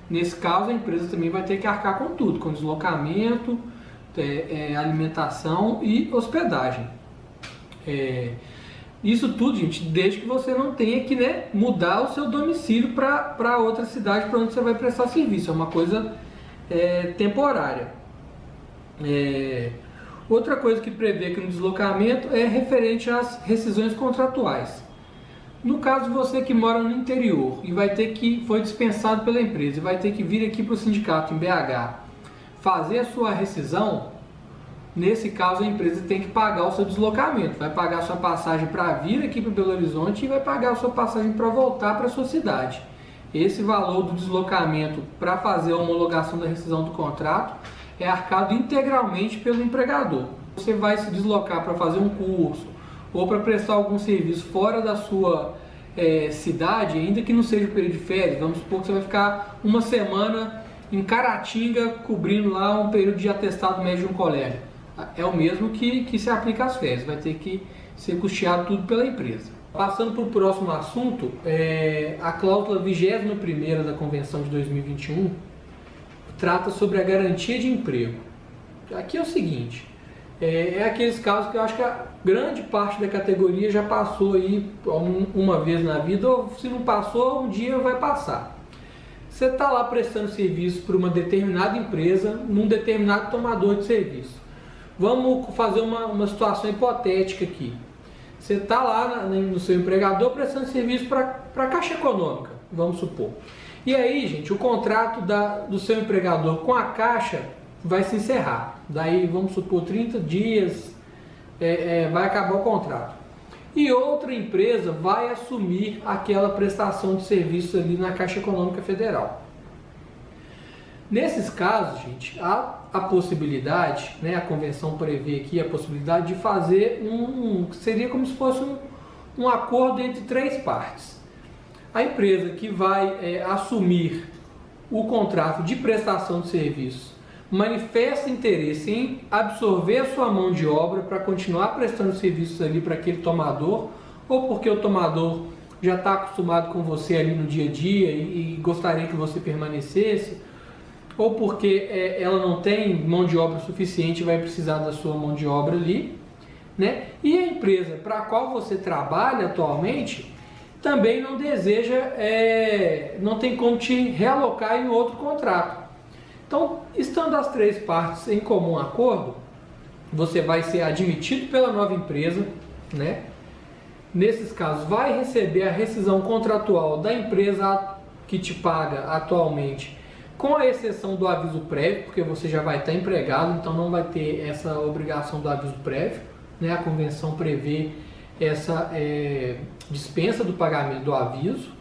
Nesse caso, a empresa também vai ter que arcar com tudo, com deslocamento, alimentação e hospedagem. Isso tudo, gente, desde que você não tenha que mudar o seu domicílio para outra cidade para onde você vai prestar serviço. É uma coisa temporária. Outra coisa que prevê aqui no deslocamento é referente às rescisões contratuais. No caso de você que mora no interior e foi dispensado pela empresa e vai ter que vir aqui para o sindicato em BH fazer a sua rescisão, nesse caso a empresa tem que pagar o seu deslocamento, vai pagar a sua passagem para vir aqui para Belo Horizonte e vai pagar a sua passagem para voltar para a sua cidade. Esse valor do deslocamento para fazer a homologação da rescisão do contrato é arcado integralmente pelo empregador. Você vai se deslocar para fazer um curso ou para prestar algum serviço fora da sua cidade, ainda que não seja o período de férias. Vamos supor que você vai ficar uma semana em Caratinga cobrindo lá um período de atestado médio de um colega. É o mesmo que se aplica às férias, vai ter que ser custeado tudo pela empresa. Passando para o próximo assunto, a cláusula 21ª da Convenção de 2021 trata sobre a garantia de emprego. Aqui é o seguinte: aqueles casos que eu acho que a grande parte da categoria já passou aí uma vez na vida, ou se não passou, um dia vai passar. Você está lá prestando serviço para uma determinada empresa, num determinado tomador de serviço. Vamos fazer uma situação hipotética aqui. Você está lá no seu empregador prestando serviço para a Caixa Econômica, vamos supor. E aí, gente, o contrato do seu empregador com a Caixa vai se encerrar. Daí, vamos supor, 30 dias, vai acabar o contrato. E outra empresa vai assumir aquela prestação de serviço ali na Caixa Econômica Federal. Nesses casos, gente, há a possibilidade, a convenção prevê aqui a possibilidade de fazer seria como se fosse um acordo entre 3 partes. A empresa que vai assumir o contrato de prestação de serviço manifesta interesse em absorver a sua mão de obra para continuar prestando serviços ali para aquele tomador, ou porque o tomador já está acostumado com você ali no dia a dia e gostaria que você permanecesse, ou porque ela não tem mão de obra suficiente e vai precisar da sua mão de obra ali, né? E a empresa para a qual você trabalha atualmente também não deseja, não tem como te realocar em outro contrato. Então, estando as três partes em comum acordo, você vai ser admitido pela nova empresa, né? Nesses casos, vai receber a rescisão contratual da empresa que te paga atualmente, com a exceção do aviso prévio, porque você já vai estar empregado, então não vai ter essa obrigação do aviso prévio, né? A convenção prevê essa dispensa do pagamento do aviso.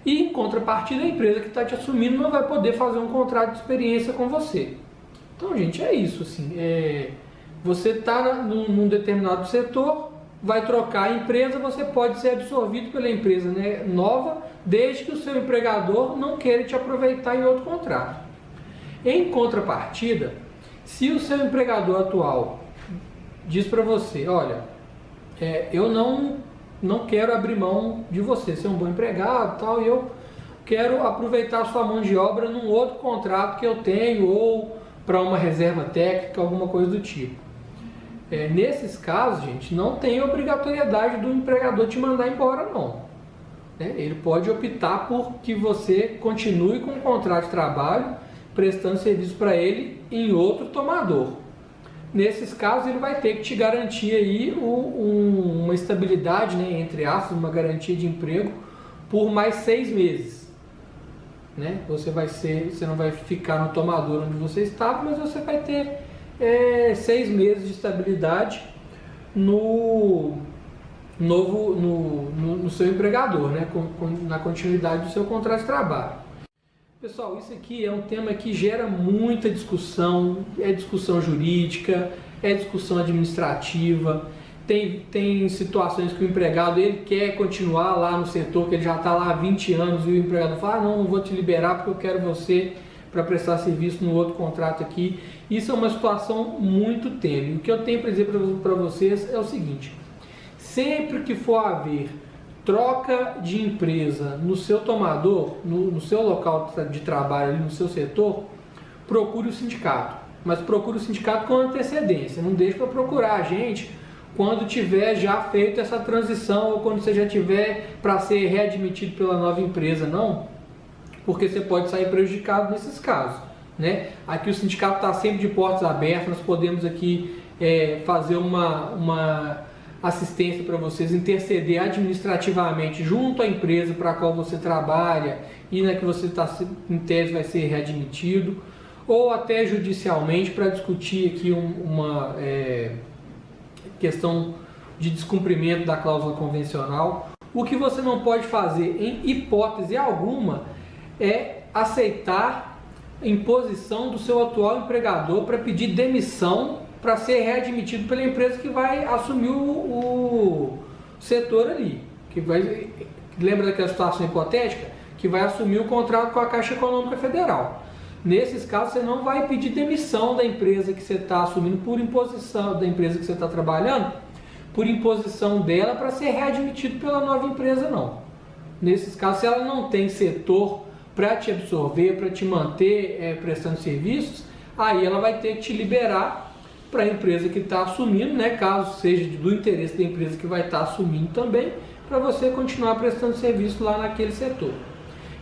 E em contrapartida, a empresa que está te assumindo não vai poder fazer um contrato de experiência com você. Então, gente, é isso. Assim, você está num determinado setor, vai trocar a empresa, você pode ser absorvido pela empresa, né, nova, desde que o seu empregador não queira te aproveitar em outro contrato. Em contrapartida, se o seu empregador atual diz para você, olha, eu não quero abrir mão de você, ser um bom empregado, tal, e eu quero aproveitar a sua mão de obra num outro contrato que eu tenho, ou para uma reserva técnica, alguma coisa do tipo. Nesses casos, gente, não tem obrigatoriedade do empregador te mandar embora, não. Ele pode optar por que você continue com o contrato de trabalho, prestando serviço para ele em outro tomador. Nesses casos, ele vai ter que te garantir aí uma estabilidade, né, entre aspas, uma garantia de emprego por mais 6 meses. Né? Você não vai ficar no tomador onde você estava, mas você vai ter 6 meses de estabilidade no seu empregador, né? Na continuidade do seu contrato de trabalho. Pessoal, isso aqui é um tema que gera muita discussão, discussão jurídica, discussão administrativa, tem situações que o empregado ele quer continuar lá no setor, que ele já está lá há 20 anos e o empregador fala, não vou te liberar porque eu quero você para prestar serviço no outro contrato aqui. Isso é uma situação muito tênue. O que eu tenho para dizer para vocês é o seguinte, sempre que for haver troca de empresa no seu tomador, no seu local de trabalho, no seu setor, procure o sindicato. Mas procure o sindicato com antecedência. Não deixe para procurar a gente quando tiver já feito essa transição ou quando você já tiver para ser readmitido pela nova empresa, não. Porque você pode sair prejudicado nesses casos. Né? Aqui o sindicato está sempre de portas abertas, nós podemos aqui fazer uma assistência para vocês, interceder administrativamente junto à empresa para a qual você trabalha e na que você está em tese vai ser readmitido, ou até judicialmente para discutir aqui uma questão de descumprimento da cláusula convencional. O que você não pode fazer em hipótese alguma é aceitar imposição do seu atual empregador para pedir demissão para ser readmitido pela empresa que vai assumir o setor ali. Lembra daquela situação hipotética? Que vai assumir o contrato com a Caixa Econômica Federal. Nesses casos, você não vai pedir demissão da empresa que você está assumindo por imposição, da empresa que você está trabalhando, por imposição dela para ser readmitido pela nova empresa, não. Nesses casos, se ela não tem setor para te absorver, para te manter prestando serviços, aí ela vai ter que te liberar para a empresa que está assumindo, né, caso seja do interesse da empresa que vai estar assumindo também, para você continuar prestando serviço lá naquele setor.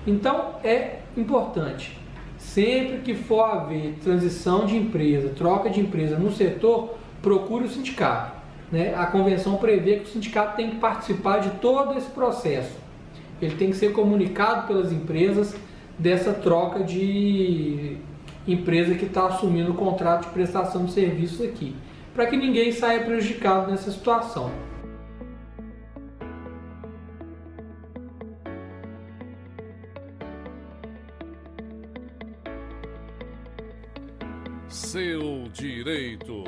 Então, é importante, sempre que for haver transição de empresa, troca de empresa no setor, procure o sindicato. Né? A convenção prevê que o sindicato tem que participar de todo esse processo. Ele tem que ser comunicado pelas empresas dessa troca de empresa que está assumindo o contrato de prestação de serviços aqui, para que ninguém saia prejudicado nessa situação. Seu direito.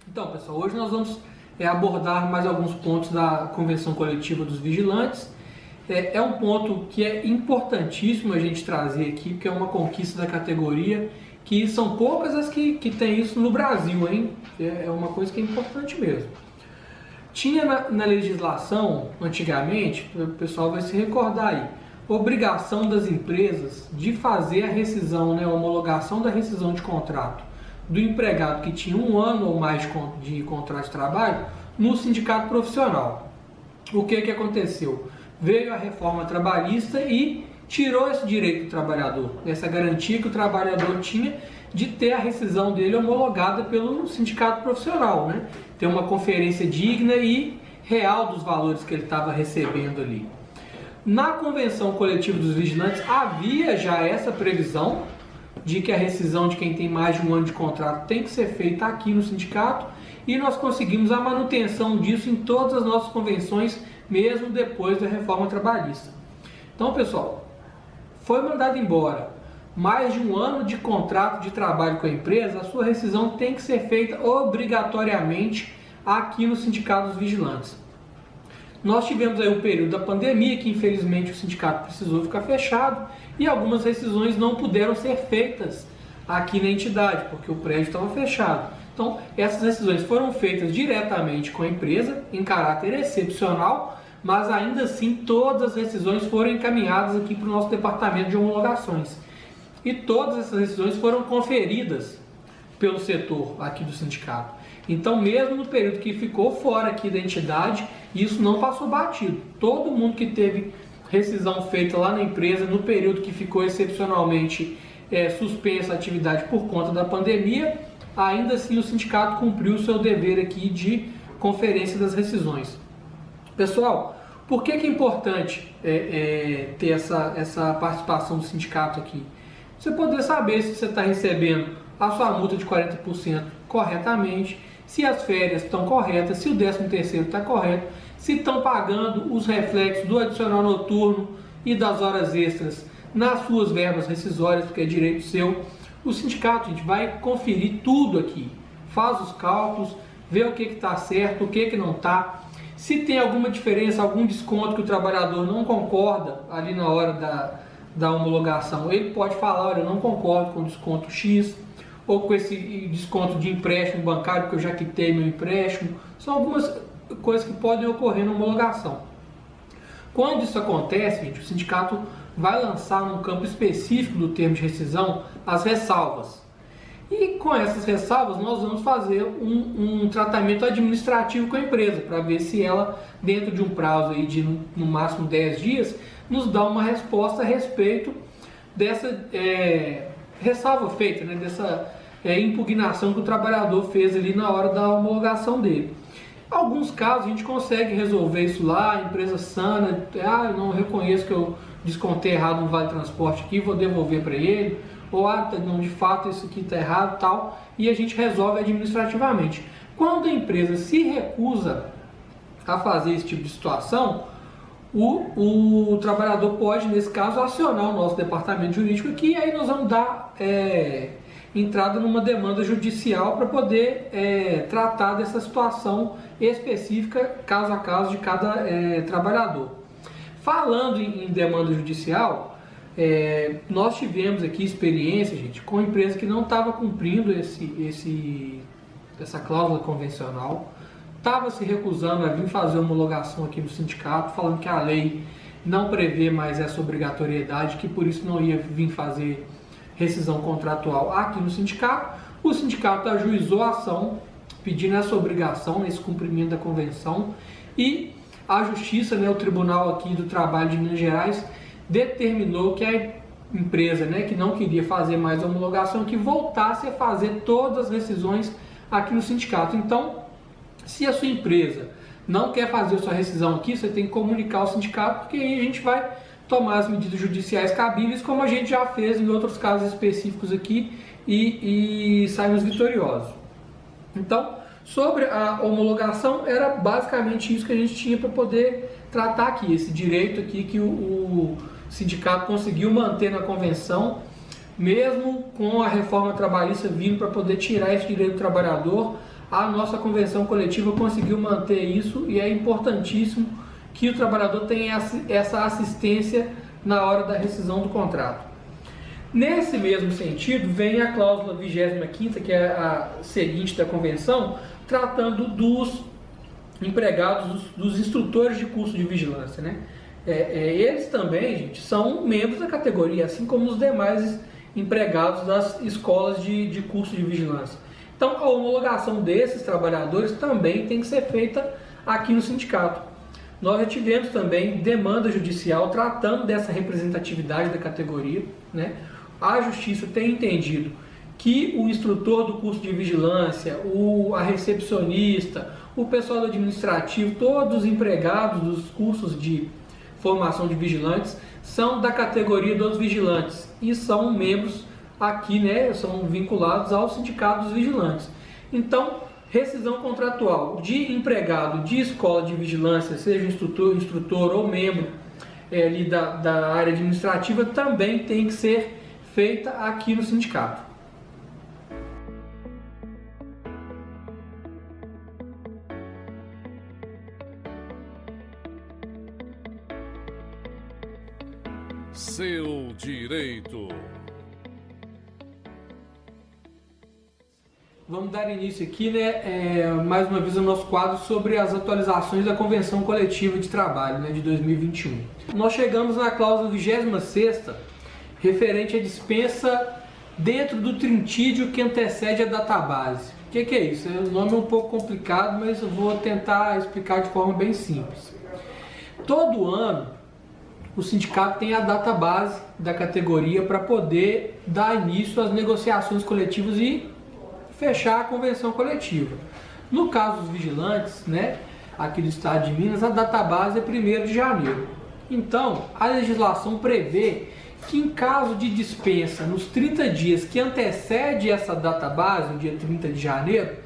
Então, pessoal, hoje nós vamos abordar mais alguns pontos da Convenção Coletiva dos Vigilantes. É um ponto que é importantíssimo a gente trazer aqui, que é uma conquista da categoria, que são poucas as que tem isso no Brasil, hein? É uma coisa que é importante mesmo. Tinha na legislação, antigamente, o pessoal vai se recordar aí, obrigação das empresas de fazer a rescisão, né, a homologação da rescisão de contrato do empregado que tinha 1 ano ou mais de contrato de trabalho no sindicato profissional. O que aconteceu? Veio a reforma trabalhista e tirou esse direito do trabalhador, essa garantia que o trabalhador tinha de ter a rescisão dele homologada pelo sindicato profissional, né? Ter uma conferência digna e real dos valores que ele estava recebendo ali. Na convenção coletiva dos vigilantes havia já essa previsão de que a rescisão de quem tem mais de 1 ano de contrato tem que ser feita aqui no sindicato, e nós conseguimos a manutenção disso em todas as nossas convenções, mesmo depois da reforma trabalhista. Então, pessoal, foi mandado embora mais de 1 ano de contrato de trabalho com a empresa, a sua rescisão tem que ser feita obrigatoriamente aqui no sindicato dos vigilantes. Nós tivemos aí um período da pandemia que infelizmente o sindicato precisou ficar fechado e algumas rescisões não puderam ser feitas aqui na entidade, porque o prédio estava fechado. Então, essas rescisões foram feitas diretamente com a empresa, em caráter excepcional, mas ainda assim todas as rescisões foram encaminhadas aqui para o nosso departamento de homologações. E todas essas rescisões foram conferidas pelo setor aqui do sindicato. Então, mesmo no período que ficou fora aqui da entidade, isso não passou batido. Todo mundo que teve rescisão feita lá na empresa, no período que ficou excepcionalmente suspensa a atividade por conta da pandemia, ainda assim o sindicato cumpriu o seu dever aqui de conferência das rescisões. Pessoal, por que é importante ter essa participação do sindicato aqui? Você poder saber se você está recebendo a sua multa de 40% corretamente, se as férias estão corretas, se o 13º está correto, se estão pagando os reflexos do adicional noturno e das horas extras nas suas verbas rescisórias, porque é direito seu. O sindicato, gente, vai conferir tudo aqui, faz os cálculos, vê o que está certo, o que não está. Se tem alguma diferença, algum desconto que o trabalhador não concorda ali na hora da homologação, ele pode falar, olha, eu não concordo com o desconto X, ou com esse desconto de empréstimo bancário, porque eu já quitei meu empréstimo. São algumas coisas que podem ocorrer na homologação. Quando isso acontece, gente, o sindicato vai lançar num campo específico do termo de rescisão as ressalvas. E com essas ressalvas nós vamos fazer um tratamento administrativo com a empresa, para ver se ela, dentro de um prazo aí de no máximo 10 dias, nos dá uma resposta a respeito dessa ressalva feita, né, dessa impugnação que o trabalhador fez ali na hora da homologação dele. Em alguns casos a gente consegue resolver isso lá, a empresa sana, eu não reconheço que eu descontei errado no Vale Transporte aqui, vou devolver para ele, ou não, de fato isso aqui está errado, tal, e a gente resolve administrativamente. Quando a empresa se recusa a fazer esse tipo de situação, o trabalhador pode, nesse caso, acionar o nosso departamento jurídico aqui, e aí nós vamos dar entrada numa demanda judicial para poder tratar dessa situação específica, caso a caso, de cada trabalhador. Falando em demanda judicial, nós tivemos aqui experiência, gente, com empresa que não estava cumprindo essa cláusula convencional, estava se recusando a vir fazer homologação aqui no sindicato, falando que a lei não prevê mais essa obrigatoriedade, que por isso não ia vir fazer rescisão contratual aqui no sindicato. O sindicato ajuizou a ação pedindo essa obrigação, esse cumprimento da convenção, e a Justiça, o Tribunal aqui do Trabalho de Minas Gerais, determinou que a empresa, que não queria fazer mais a homologação, que voltasse a fazer todas as rescisões aqui no sindicato. Então, se a sua empresa não quer fazer a sua rescisão aqui, você tem que comunicar ao sindicato, porque aí a gente vai tomar as medidas judiciais cabíveis, como a gente já fez em outros casos específicos aqui, e saímos vitoriosos. Então, sobre a homologação, era basicamente isso que a gente tinha para poder tratar aqui, esse direito aqui que o sindicato conseguiu manter na convenção, mesmo com a reforma trabalhista vindo para poder tirar esse direito do trabalhador. A nossa convenção coletiva conseguiu manter isso, e é importantíssimo que o trabalhador tenha essa assistência na hora da rescisão do contrato. Nesse mesmo sentido, vem a cláusula 25ª, que é a seguinte da convenção, tratando dos empregados, dos instrutores de curso de vigilância, eles também, gente, são membros da categoria, assim como os demais empregados das escolas de curso de vigilância. Então, a homologação desses trabalhadores também tem que ser feita aqui no sindicato. Nós já tivemos também demanda judicial tratando dessa representatividade da categoria, né? A Justiça tem entendido que o instrutor do curso de vigilância, a recepcionista, o pessoal do administrativo, todos os empregados dos cursos de formação de vigilantes são da categoria dos vigilantes e são membros aqui, né, são vinculados ao sindicato dos vigilantes. Então, rescisão contratual de empregado de escola de vigilância, seja instrutor ou membro ali da área administrativa, também tem que ser feita aqui no sindicato. Seu direito. Vamos dar início aqui, né, mais uma vez, ao nosso quadro sobre as atualizações da Convenção Coletiva de Trabalho, né, de 2021. Nós chegamos na cláusula 26ª, referente à dispensa dentro do trintídio que antecede a database. O que é isso? O nome é um pouco complicado, mas eu vou tentar explicar de forma bem simples. Todo ano, o sindicato tem a database da categoria para poder dar início às negociações coletivas e fechar a convenção coletiva. No caso dos vigilantes, né, aqui do estado de Minas, a database é 1º de janeiro. Então, a legislação prevê que em caso de dispensa nos 30 dias que antecede essa database, no dia 30 de janeiro,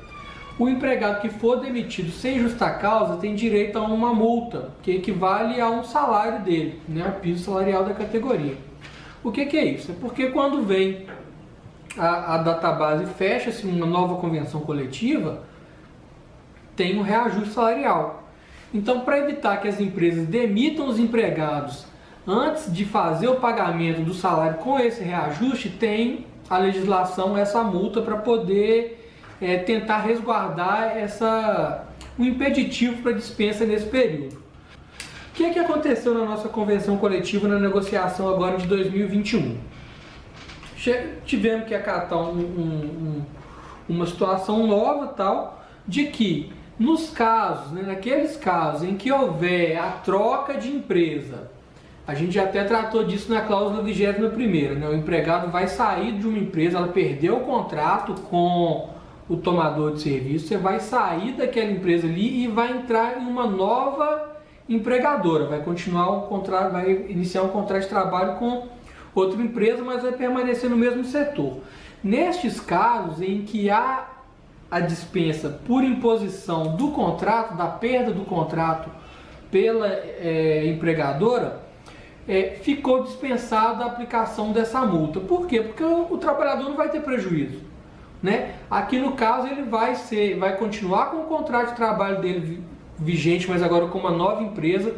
o empregado que for demitido sem justa causa tem direito a uma multa, que equivale a um salário dele, né, o piso salarial da categoria. O que é isso? É porque quando vem a database, fecha-se uma nova convenção coletiva, tem um reajuste salarial. Então, para evitar que as empresas demitam os empregados antes de fazer o pagamento do salário com esse reajuste, tem a legislação essa multa para poder tentar resguardar um impeditivo para dispensa nesse período. O que aconteceu na nossa convenção coletiva na negociação agora de 2021? Tivemos que acatar uma situação nova, tal, de que nos casos, né, naqueles casos em que houver a troca de empresa, a gente já até tratou disso na cláusula 21ª, né, o empregado vai sair de uma empresa, ela perdeu o contrato com o tomador de serviço, você vai sair daquela empresa ali e vai entrar em uma nova empregadora, vai continuar um contrato, vai iniciar um contrato de trabalho com outra empresa, mas vai permanecer no mesmo setor. Nestes casos em que há a dispensa por imposição do contrato, da perda do contrato pela empregadora, ficou dispensada a aplicação dessa multa. Por quê? Porque o trabalhador não vai ter prejuízo, né? Aqui no caso ele vai continuar com o contrato de trabalho dele vigente, mas agora com uma nova empresa,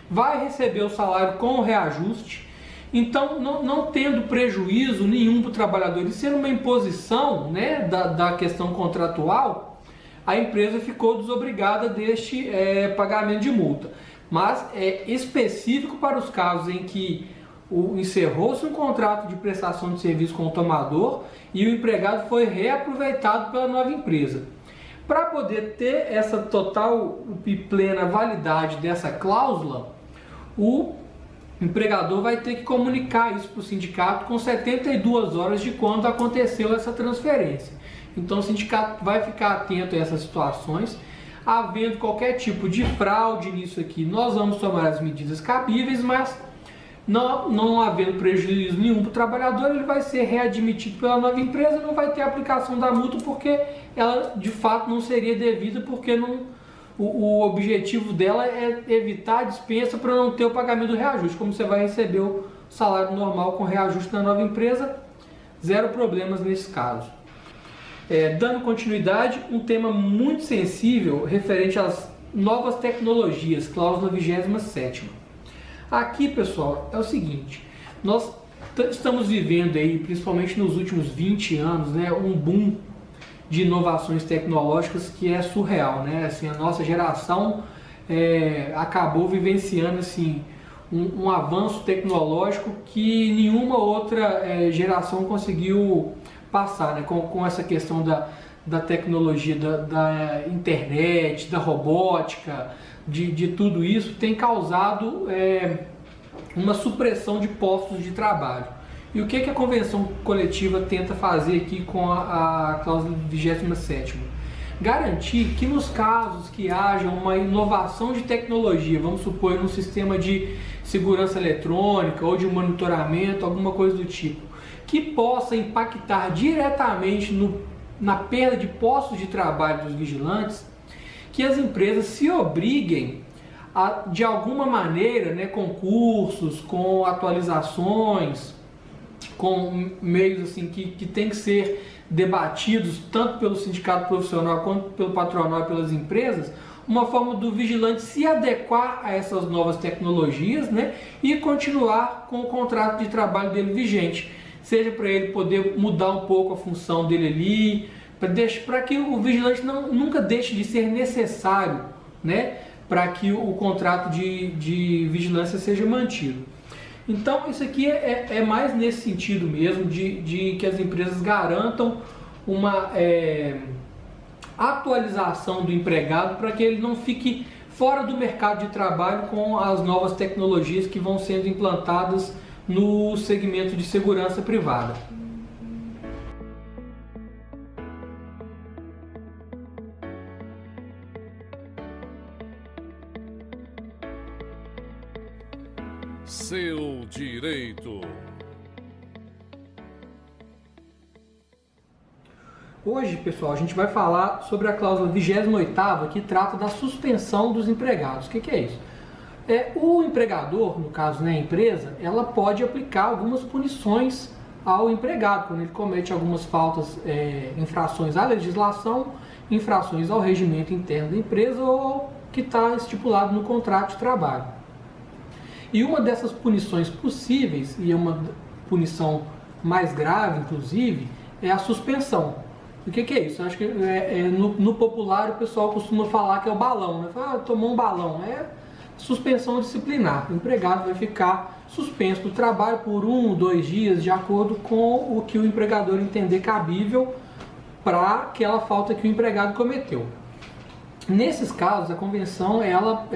vai receber o salário com o reajuste. Então, não tendo prejuízo nenhum para o trabalhador e sendo uma imposição, né, da questão contratual, a empresa ficou desobrigada deste pagamento de multa. Mas é específico para os casos em que encerrou-se um contrato de prestação de serviço com o tomador e o empregado foi reaproveitado pela nova empresa. Para poder ter essa total e plena validade dessa cláusula, o empregador vai ter que comunicar isso para o sindicato com 72 horas de quando aconteceu essa transferência. Então o sindicato vai ficar atento a essas situações. Havendo qualquer tipo de fraude nisso aqui, nós vamos tomar as medidas cabíveis, mas não havendo prejuízo nenhum para o trabalhador, ele vai ser readmitido pela nova empresa, não vai ter aplicação da multa porque ela de fato não seria devida, porque o objetivo dela é evitar a dispensa para não ter o pagamento do reajuste. Como você vai receber o salário normal com reajuste na nova empresa, zero problemas nesse caso. Dando continuidade, um tema muito sensível referente às novas tecnologias, cláusula 27ª. Aqui, pessoal, é o seguinte, nós estamos vivendo aí, principalmente nos últimos 20 anos, né, um boom de inovações tecnológicas que é surreal, né? Assim, a nossa geração acabou vivenciando assim, um avanço tecnológico que nenhuma outra geração conseguiu passar, né? Com essa questão da tecnologia, da internet, da robótica, de tudo isso, tem causado uma supressão de postos de trabalho. E o que a convenção coletiva tenta fazer aqui com a cláusula 27ª? Garantir que nos casos que haja uma inovação de tecnologia, vamos supor no sistema de segurança eletrônica ou de monitoramento, alguma coisa do tipo, que possa impactar diretamente na perda de postos de trabalho dos vigilantes, que as empresas se obriguem a, de alguma maneira, né, com cursos, com atualizações, com meios assim que tem que ser debatidos tanto pelo sindicato profissional quanto pelo patronal e pelas empresas, uma forma do vigilante se adequar a essas novas tecnologias, né, e continuar com o contrato de trabalho dele vigente, seja para ele poder mudar um pouco a função dele ali, para que o vigilante nunca deixe de ser necessário, né, para que o contrato de vigilância seja mantido. Então isso aqui é mais nesse sentido mesmo, de que as empresas garantam uma atualização do empregado para que ele não fique fora do mercado de trabalho com as novas tecnologias que vão sendo implantadas no segmento de segurança privada. Seu direito. Hoje, pessoal, a gente vai falar sobre a cláusula 28ª, que trata da suspensão dos empregados. O que é isso? O empregador, no caso, né, a empresa, ela pode aplicar algumas punições ao empregado, quando ele comete algumas faltas, infrações à legislação, infrações ao regimento interno da empresa ou que está estipulado no contrato de trabalho. E uma dessas punições possíveis, e é uma punição mais grave, inclusive, é a suspensão. O que é isso? Eu acho que no popular o pessoal costuma falar que é o balão, né? Fala, tomou um balão. É suspensão disciplinar. O empregado vai ficar suspenso do trabalho por 1 ou 2 dias, de acordo com o que o empregador entender cabível para aquela falta que o empregado cometeu. Nesses casos, a convenção ela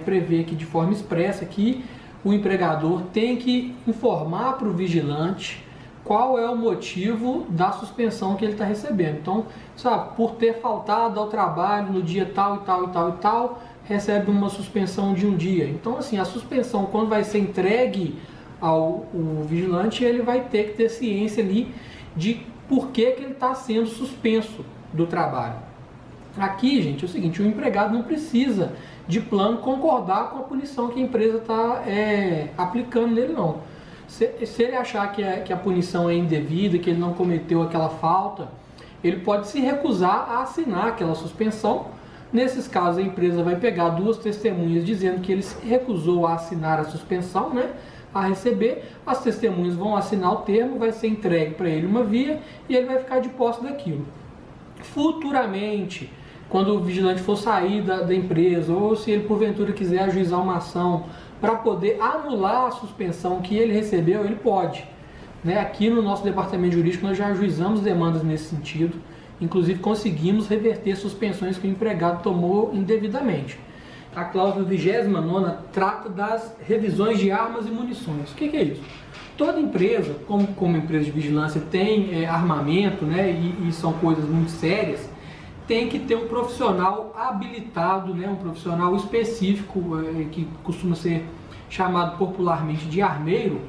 prevê que de forma expressa que o empregador tem que informar para o vigilante qual é o motivo da suspensão que ele está recebendo. Então, sabe, por ter faltado ao trabalho no dia tal e tal e tal e tal, recebe uma suspensão de 1 dia. Então, assim, a suspensão, quando vai ser entregue ao vigilante, ele vai ter que ter ciência ali de por que ele está sendo suspenso do trabalho. Aqui, gente, é o seguinte, o empregado não precisa de plano concordar com a punição que a empresa está aplicando nele, não. Se ele achar que a punição é indevida, que ele não cometeu aquela falta, ele pode se recusar a assinar aquela suspensão. Nesses casos, a empresa vai pegar 2 testemunhas dizendo que ele se recusou a assinar a suspensão, né, a receber. As testemunhas vão assinar o termo, vai ser entregue para ele uma via e ele vai ficar de posse daquilo. Futuramente, quando o vigilante for sair da empresa, ou se ele porventura quiser ajuizar uma ação para poder anular a suspensão que ele recebeu, ele pode. Né? Aqui no nosso departamento jurídico nós já ajuizamos demandas nesse sentido, inclusive conseguimos reverter suspensões que o empregado tomou indevidamente. A cláusula 29ª trata das revisões de armas e munições. O que é isso? Toda empresa, como empresa de vigilância, tem armamento, né, e são coisas muito sérias, tem que ter um profissional habilitado, né, um profissional específico, que costuma ser chamado popularmente de armeiro,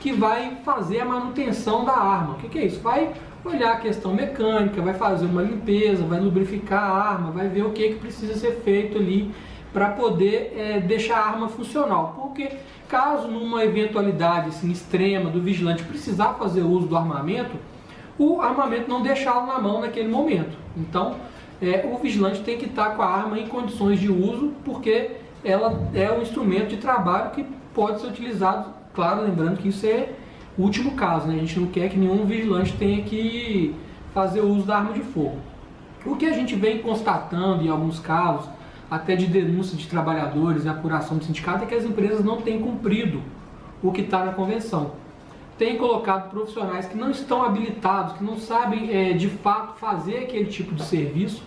que vai fazer a manutenção da arma. O que é isso? Vai olhar a questão mecânica, vai fazer uma limpeza, vai lubrificar a arma, vai ver o que precisa ser feito ali para poder deixar a arma funcional. Porque caso numa eventualidade assim, extrema do vigilante precisar fazer uso do armamento, o armamento não deixá-lo na mão naquele momento. Então, o vigilante tem que estar com a arma em condições de uso, porque ela é um instrumento de trabalho que pode ser utilizado, claro, lembrando que isso é o último caso, né? A gente não quer que nenhum vigilante tenha que fazer uso da arma de fogo. O que a gente vem constatando em alguns casos, até de denúncia de trabalhadores e apuração do sindicato, é que as empresas não têm cumprido o que está na convenção. Tem colocado profissionais que não estão habilitados, que não sabem de fato fazer aquele tipo de serviço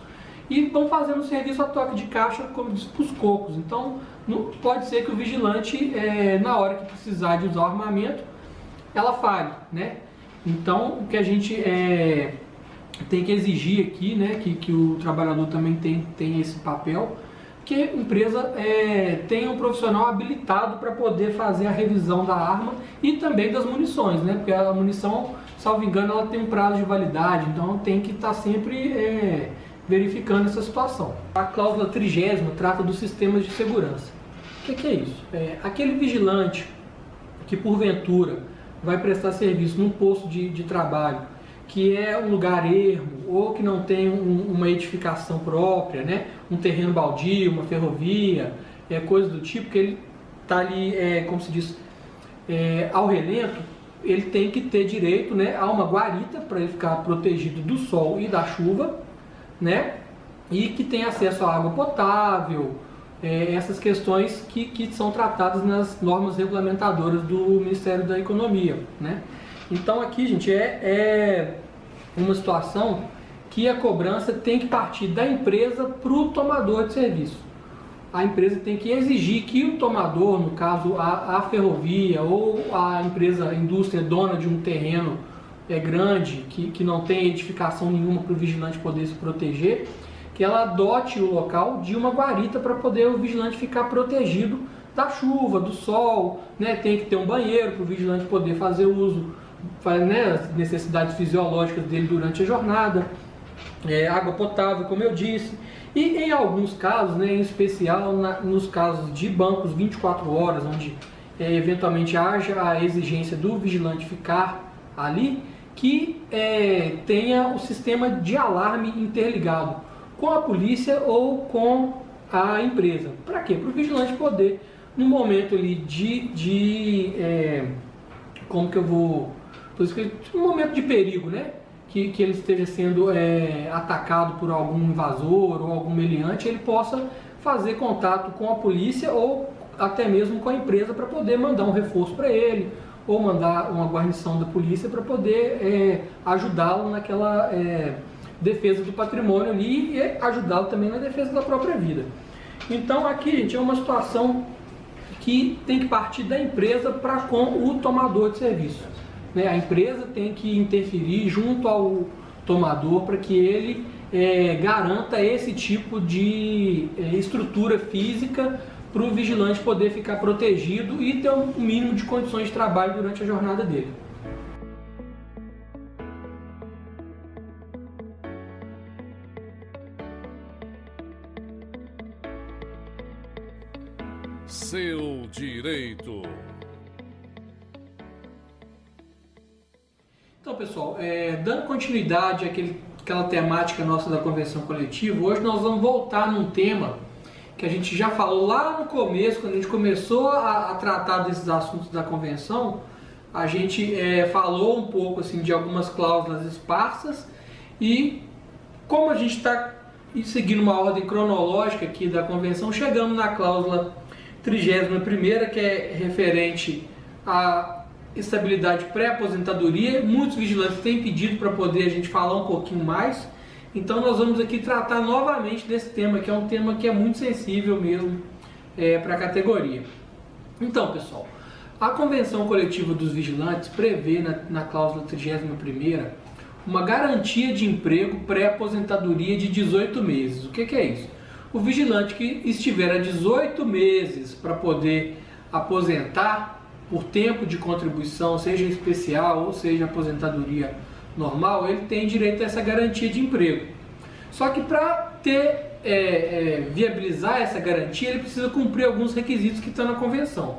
e vão fazendo o serviço a toque de caixa, como diz, para os cocos. Então, não pode ser que o vigilante, na hora que precisar de usar o armamento, ela falhe, né? Então, o que a gente tem que exigir aqui, né, que o trabalhador também tem esse papel, que a empresa tenha um profissional habilitado para poder fazer a revisão da arma e também das munições, né? Porque a munição, salvo engano, ela tem um prazo de validade, então tem que estar sempre verificando essa situação. A cláusula 30ª trata dos sistemas de segurança. O que é isso? Aquele vigilante que porventura vai prestar serviço num posto de trabalho que é um lugar ermo ou que não tem uma edificação própria, né? Um terreno baldio, uma ferrovia, coisa do tipo, que ele está ali, como se diz, ao relento, ele tem que ter direito, né, a uma guarita para ele ficar protegido do sol e da chuva, né? E que tem acesso à água potável, essas questões que são tratadas nas normas regulamentadoras do Ministério da Economia, né? Então aqui, gente, uma situação que a cobrança tem que partir da empresa para o tomador de serviço. A empresa tem que exigir que o tomador, no caso a ferrovia ou a indústria dona de um terreno grande, que não tem edificação nenhuma para o vigilante poder se proteger, que ela adote o local de uma guarita para poder o vigilante ficar protegido da chuva, do sol, né? Tem que ter um banheiro para o vigilante poder fazer uso, né, as necessidades fisiológicas dele durante a jornada, água potável, como eu disse, e em alguns casos, né, em especial nos casos de bancos 24 horas, onde eventualmente haja a exigência do vigilante ficar ali, que tenha o sistema de alarme interligado com a polícia ou com a empresa. Para quê? Para o vigilante poder, no momento ali como que eu vou... um momento de perigo, né? Que ele esteja sendo atacado por algum invasor ou algum meliante, ele possa fazer contato com a polícia ou até mesmo com a empresa para poder mandar um reforço para ele ou mandar uma guarnição da polícia para poder ajudá-lo naquela defesa do patrimônio ali e ajudá-lo também na defesa da própria vida. Então aqui, gente, é uma situação que tem que partir da empresa para com o tomador de serviço. A empresa tem que interferir junto ao tomador para que ele garanta esse tipo de estrutura física para o vigilante poder ficar protegido e ter um mínimo de condições de trabalho durante a jornada dele. Seu direito. Então, pessoal, dando continuidade àquela temática nossa da convenção coletiva, hoje nós vamos voltar num tema que a gente já falou lá no começo, quando a gente começou a tratar desses assuntos da convenção. A gente falou um pouco assim, de algumas cláusulas esparsas e como a gente está seguindo uma ordem cronológica aqui da convenção, chegamos na cláusula 31ª, que é referente à estabilidade pré-aposentadoria. Muitos vigilantes têm pedido para poder a gente falar um pouquinho mais, então nós vamos aqui tratar novamente desse tema, que é um tema que é muito sensível mesmo para a categoria. Então, pessoal, a Convenção Coletiva dos Vigilantes prevê na cláusula 31ª uma garantia de emprego pré-aposentadoria de 18 meses. O que é isso? O vigilante que estiver há 18 meses para poder aposentar por tempo de contribuição, seja especial ou seja aposentadoria normal, ele tem direito a essa garantia de emprego. Só que para viabilizar essa garantia, ele precisa cumprir alguns requisitos que estão na convenção.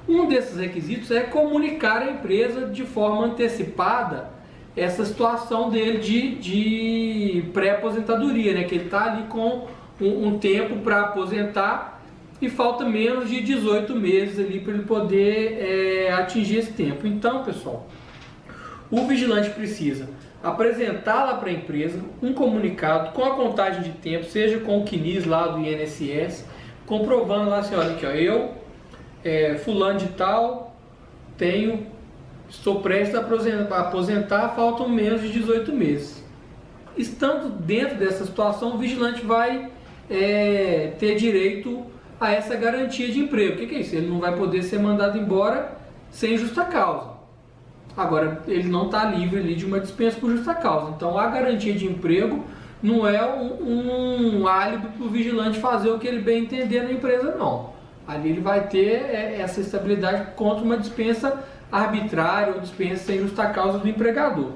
Um desses requisitos é comunicar à empresa de forma antecipada essa situação dele de pré-aposentadoria, né? Que ele está ali com um tempo para aposentar e falta menos de 18 meses ali para ele poder atingir esse tempo. Então, pessoal, o vigilante precisa apresentar lá para a empresa um comunicado com a contagem de tempo, seja com o CNIS lá do INSS, comprovando lá assim, olha aqui, ó, eu, fulano de tal, estou prestes a aposentar, faltam menos de 18 meses. Estando dentro dessa situação, o vigilante vai ter direito a essa garantia de emprego. O que é isso? Ele não vai poder ser mandado embora sem justa causa. Agora, ele não está livre ali de uma dispensa por justa causa. Então, a garantia de emprego não é um álibi para o vigilante fazer o que ele bem entender na empresa, não. Ali ele vai ter essa estabilidade contra uma dispensa arbitrária ou dispensa sem justa causa do empregador.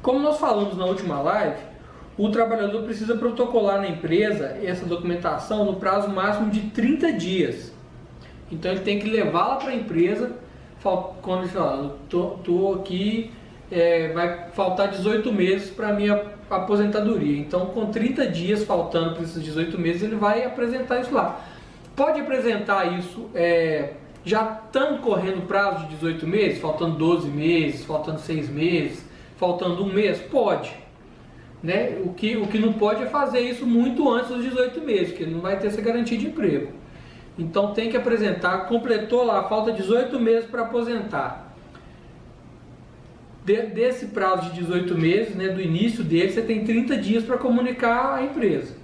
Como nós falamos na última live, o trabalhador precisa protocolar na empresa essa documentação no prazo máximo de 30 dias. Então, ele tem que levá-la para a empresa. Quando ele fala, estou aqui, vai faltar 18 meses para a minha aposentadoria. Então, com 30 dias faltando para esses 18 meses, ele vai apresentar isso lá. Pode apresentar isso já estando correndo o prazo de 18 meses, faltando 12 meses, faltando 6 meses, faltando 1 mês? Pode. Né? O que não pode é fazer isso muito antes dos 18 meses, porque ele não vai ter essa garantia de emprego. Então tem que apresentar, completou lá, falta 18 meses para aposentar. Desse prazo de 18 meses, né, do início dele, você tem 30 dias para comunicar à empresa.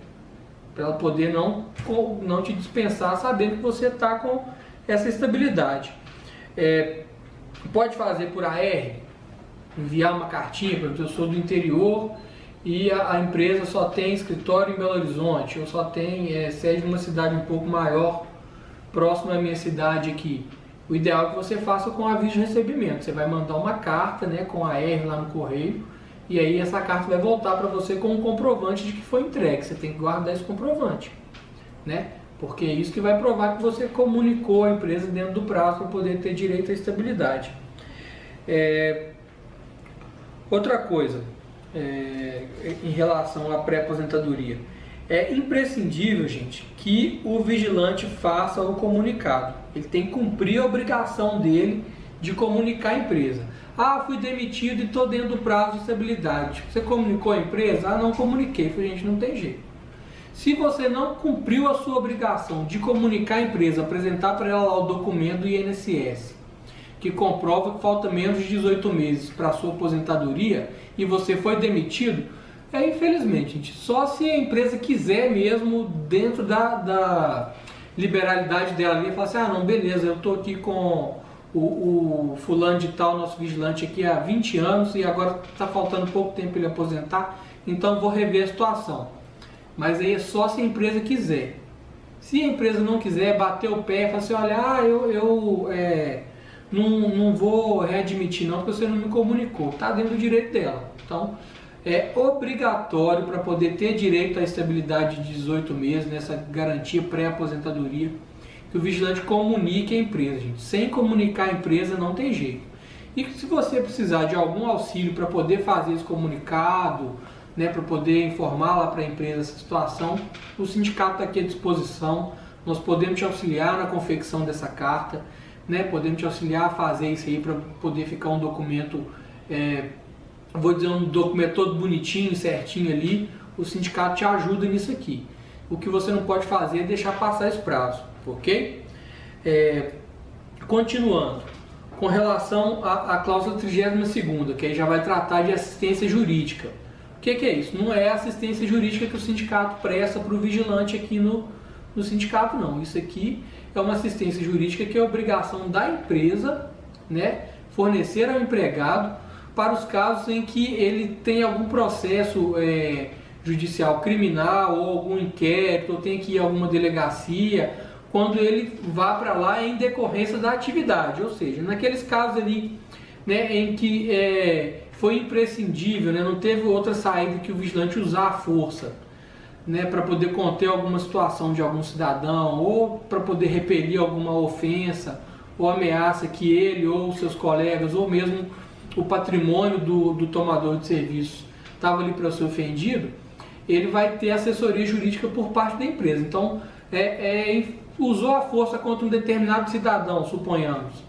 Para ela poder não te dispensar sabendo que você está com essa estabilidade. Pode fazer por AR, enviar uma cartinha, por exemplo, eu sou do interior e a empresa só tem escritório em Belo Horizonte, ou só tem sede numa cidade um pouco maior, próximo à minha cidade aqui. O ideal é que você faça com aviso de recebimento. Você vai mandar uma carta, né, com a R lá no correio, e aí essa carta vai voltar para você com um comprovante de que foi entregue. Você tem que guardar esse comprovante, né? Porque é isso que vai provar que você comunicou a empresa dentro do prazo para poder ter direito à estabilidade. Outra coisa, em relação à pré-aposentadoria. É imprescindível, gente, que o vigilante faça o comunicado. Ele tem que cumprir a obrigação dele de comunicar a empresa. Ah, fui demitido e estou dentro do prazo de estabilidade. Você comunicou a empresa? Ah, não comuniquei. Falei, gente, não tem jeito. Se você não cumpriu a sua obrigação de comunicar a empresa, apresentar para ela lá o documento do INSS, que comprova que falta menos de 18 meses para a sua aposentadoria e você foi demitido, infelizmente, gente, só se a empresa quiser mesmo, dentro da liberalidade dela ali, falar assim, ah, não, beleza, eu estou aqui com o fulano de tal, nosso vigilante aqui há 20 anos e agora está faltando pouco tempo para ele aposentar, então vou rever a situação. Mas aí é só se a empresa quiser. Se a empresa não quiser, bater o pé e falar assim, olha, eu não vou readmitir não, porque você não me comunicou, está dentro do direito dela. Então, é obrigatório para poder ter direito à estabilidade de 18 meses, nessa garantia pré-aposentadoria, que o vigilante comunique a empresa, gente. Sem comunicar a empresa não tem jeito. E se você precisar de algum auxílio para poder fazer esse comunicado, né, para poder informar lá para a empresa essa situação, o sindicato está aqui à disposição. Nós podemos te auxiliar na confecção dessa carta, né, podemos te auxiliar a fazer isso aí para poder ficar um documento, vou dizer, um documento todo bonitinho, certinho ali. O sindicato te ajuda nisso aqui. O que você não pode fazer é deixar passar esse prazo, ok? Continuando, com relação à cláusula 32ª, que aí já vai tratar de assistência jurídica. O que é isso? Não é assistência jurídica que o sindicato presta para o vigilante aqui no sindicato, não. Isso aqui é uma assistência jurídica que é obrigação da empresa, né, fornecer ao empregado para os casos em que ele tem algum processo judicial criminal ou algum inquérito, ou tem que ir a alguma delegacia, quando ele vá para lá em decorrência da atividade. Ou seja, naqueles casos ali, né, em que foi imprescindível, né, não teve outra saída que o vigilante usar a força, né, para poder conter alguma situação de algum cidadão, ou para poder repelir alguma ofensa ou ameaça que ele ou seus colegas, ou mesmo o patrimônio do tomador de serviço estava ali para ser ofendido, ele vai ter assessoria jurídica por parte da empresa. Então, usou a força contra um determinado cidadão, suponhamos,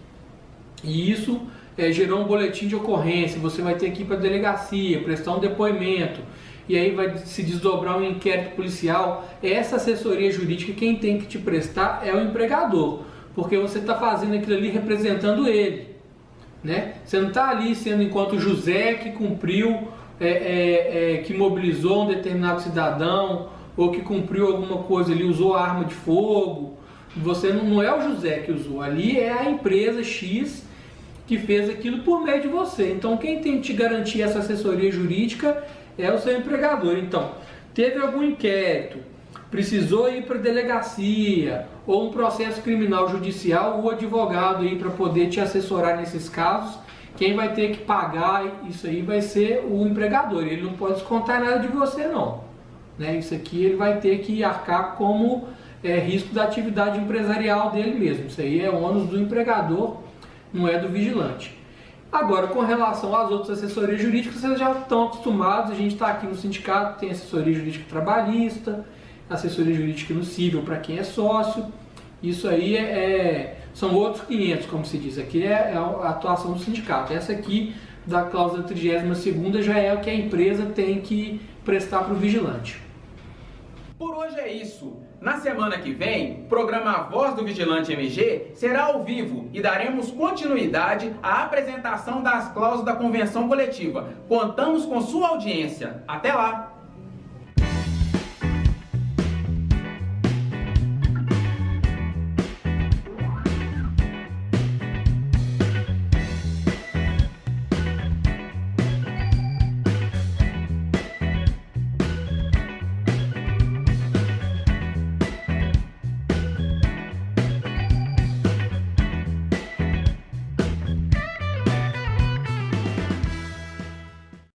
e isso gerou um boletim de ocorrência, você vai ter que ir para a delegacia, prestar um depoimento, e aí vai se desdobrar um inquérito policial. Essa assessoria jurídica, quem tem que te prestar é o empregador, porque você está fazendo aquilo ali representando ele, né? Você não está ali sendo enquanto José que cumpriu, que mobilizou um determinado cidadão, ou que cumpriu alguma coisa ali, usou arma de fogo. Você não é o José que usou, ali é a empresa X que fez aquilo por meio de você. Então quem tem que te garantir essa assessoria jurídica é o seu empregador. Então, teve algum inquérito, precisou ir para a delegacia ou um processo criminal judicial, o advogado aí para poder te assessorar nesses casos, quem vai ter que pagar isso aí vai ser o empregador. Ele não pode descontar nada de você não, né? Isso aqui ele vai ter que arcar como risco da atividade empresarial dele mesmo. Isso aí é ônus do empregador, não é do vigilante. Agora, com relação às outras assessorias jurídicas, vocês já estão acostumados. A gente está aqui no sindicato, tem assessoria jurídica trabalhista, assessoria jurídica no cível para quem é sócio. Isso aí são outros 500, como se diz. Aqui é a atuação do sindicato. Essa aqui, da cláusula 32ª, já é o que a empresa tem que prestar para o vigilante. Por hoje é isso. Na semana que vem, o programa Voz do Vigilante MG será ao vivo e daremos continuidade à apresentação das cláusulas da convenção coletiva. Contamos com sua audiência. Até lá!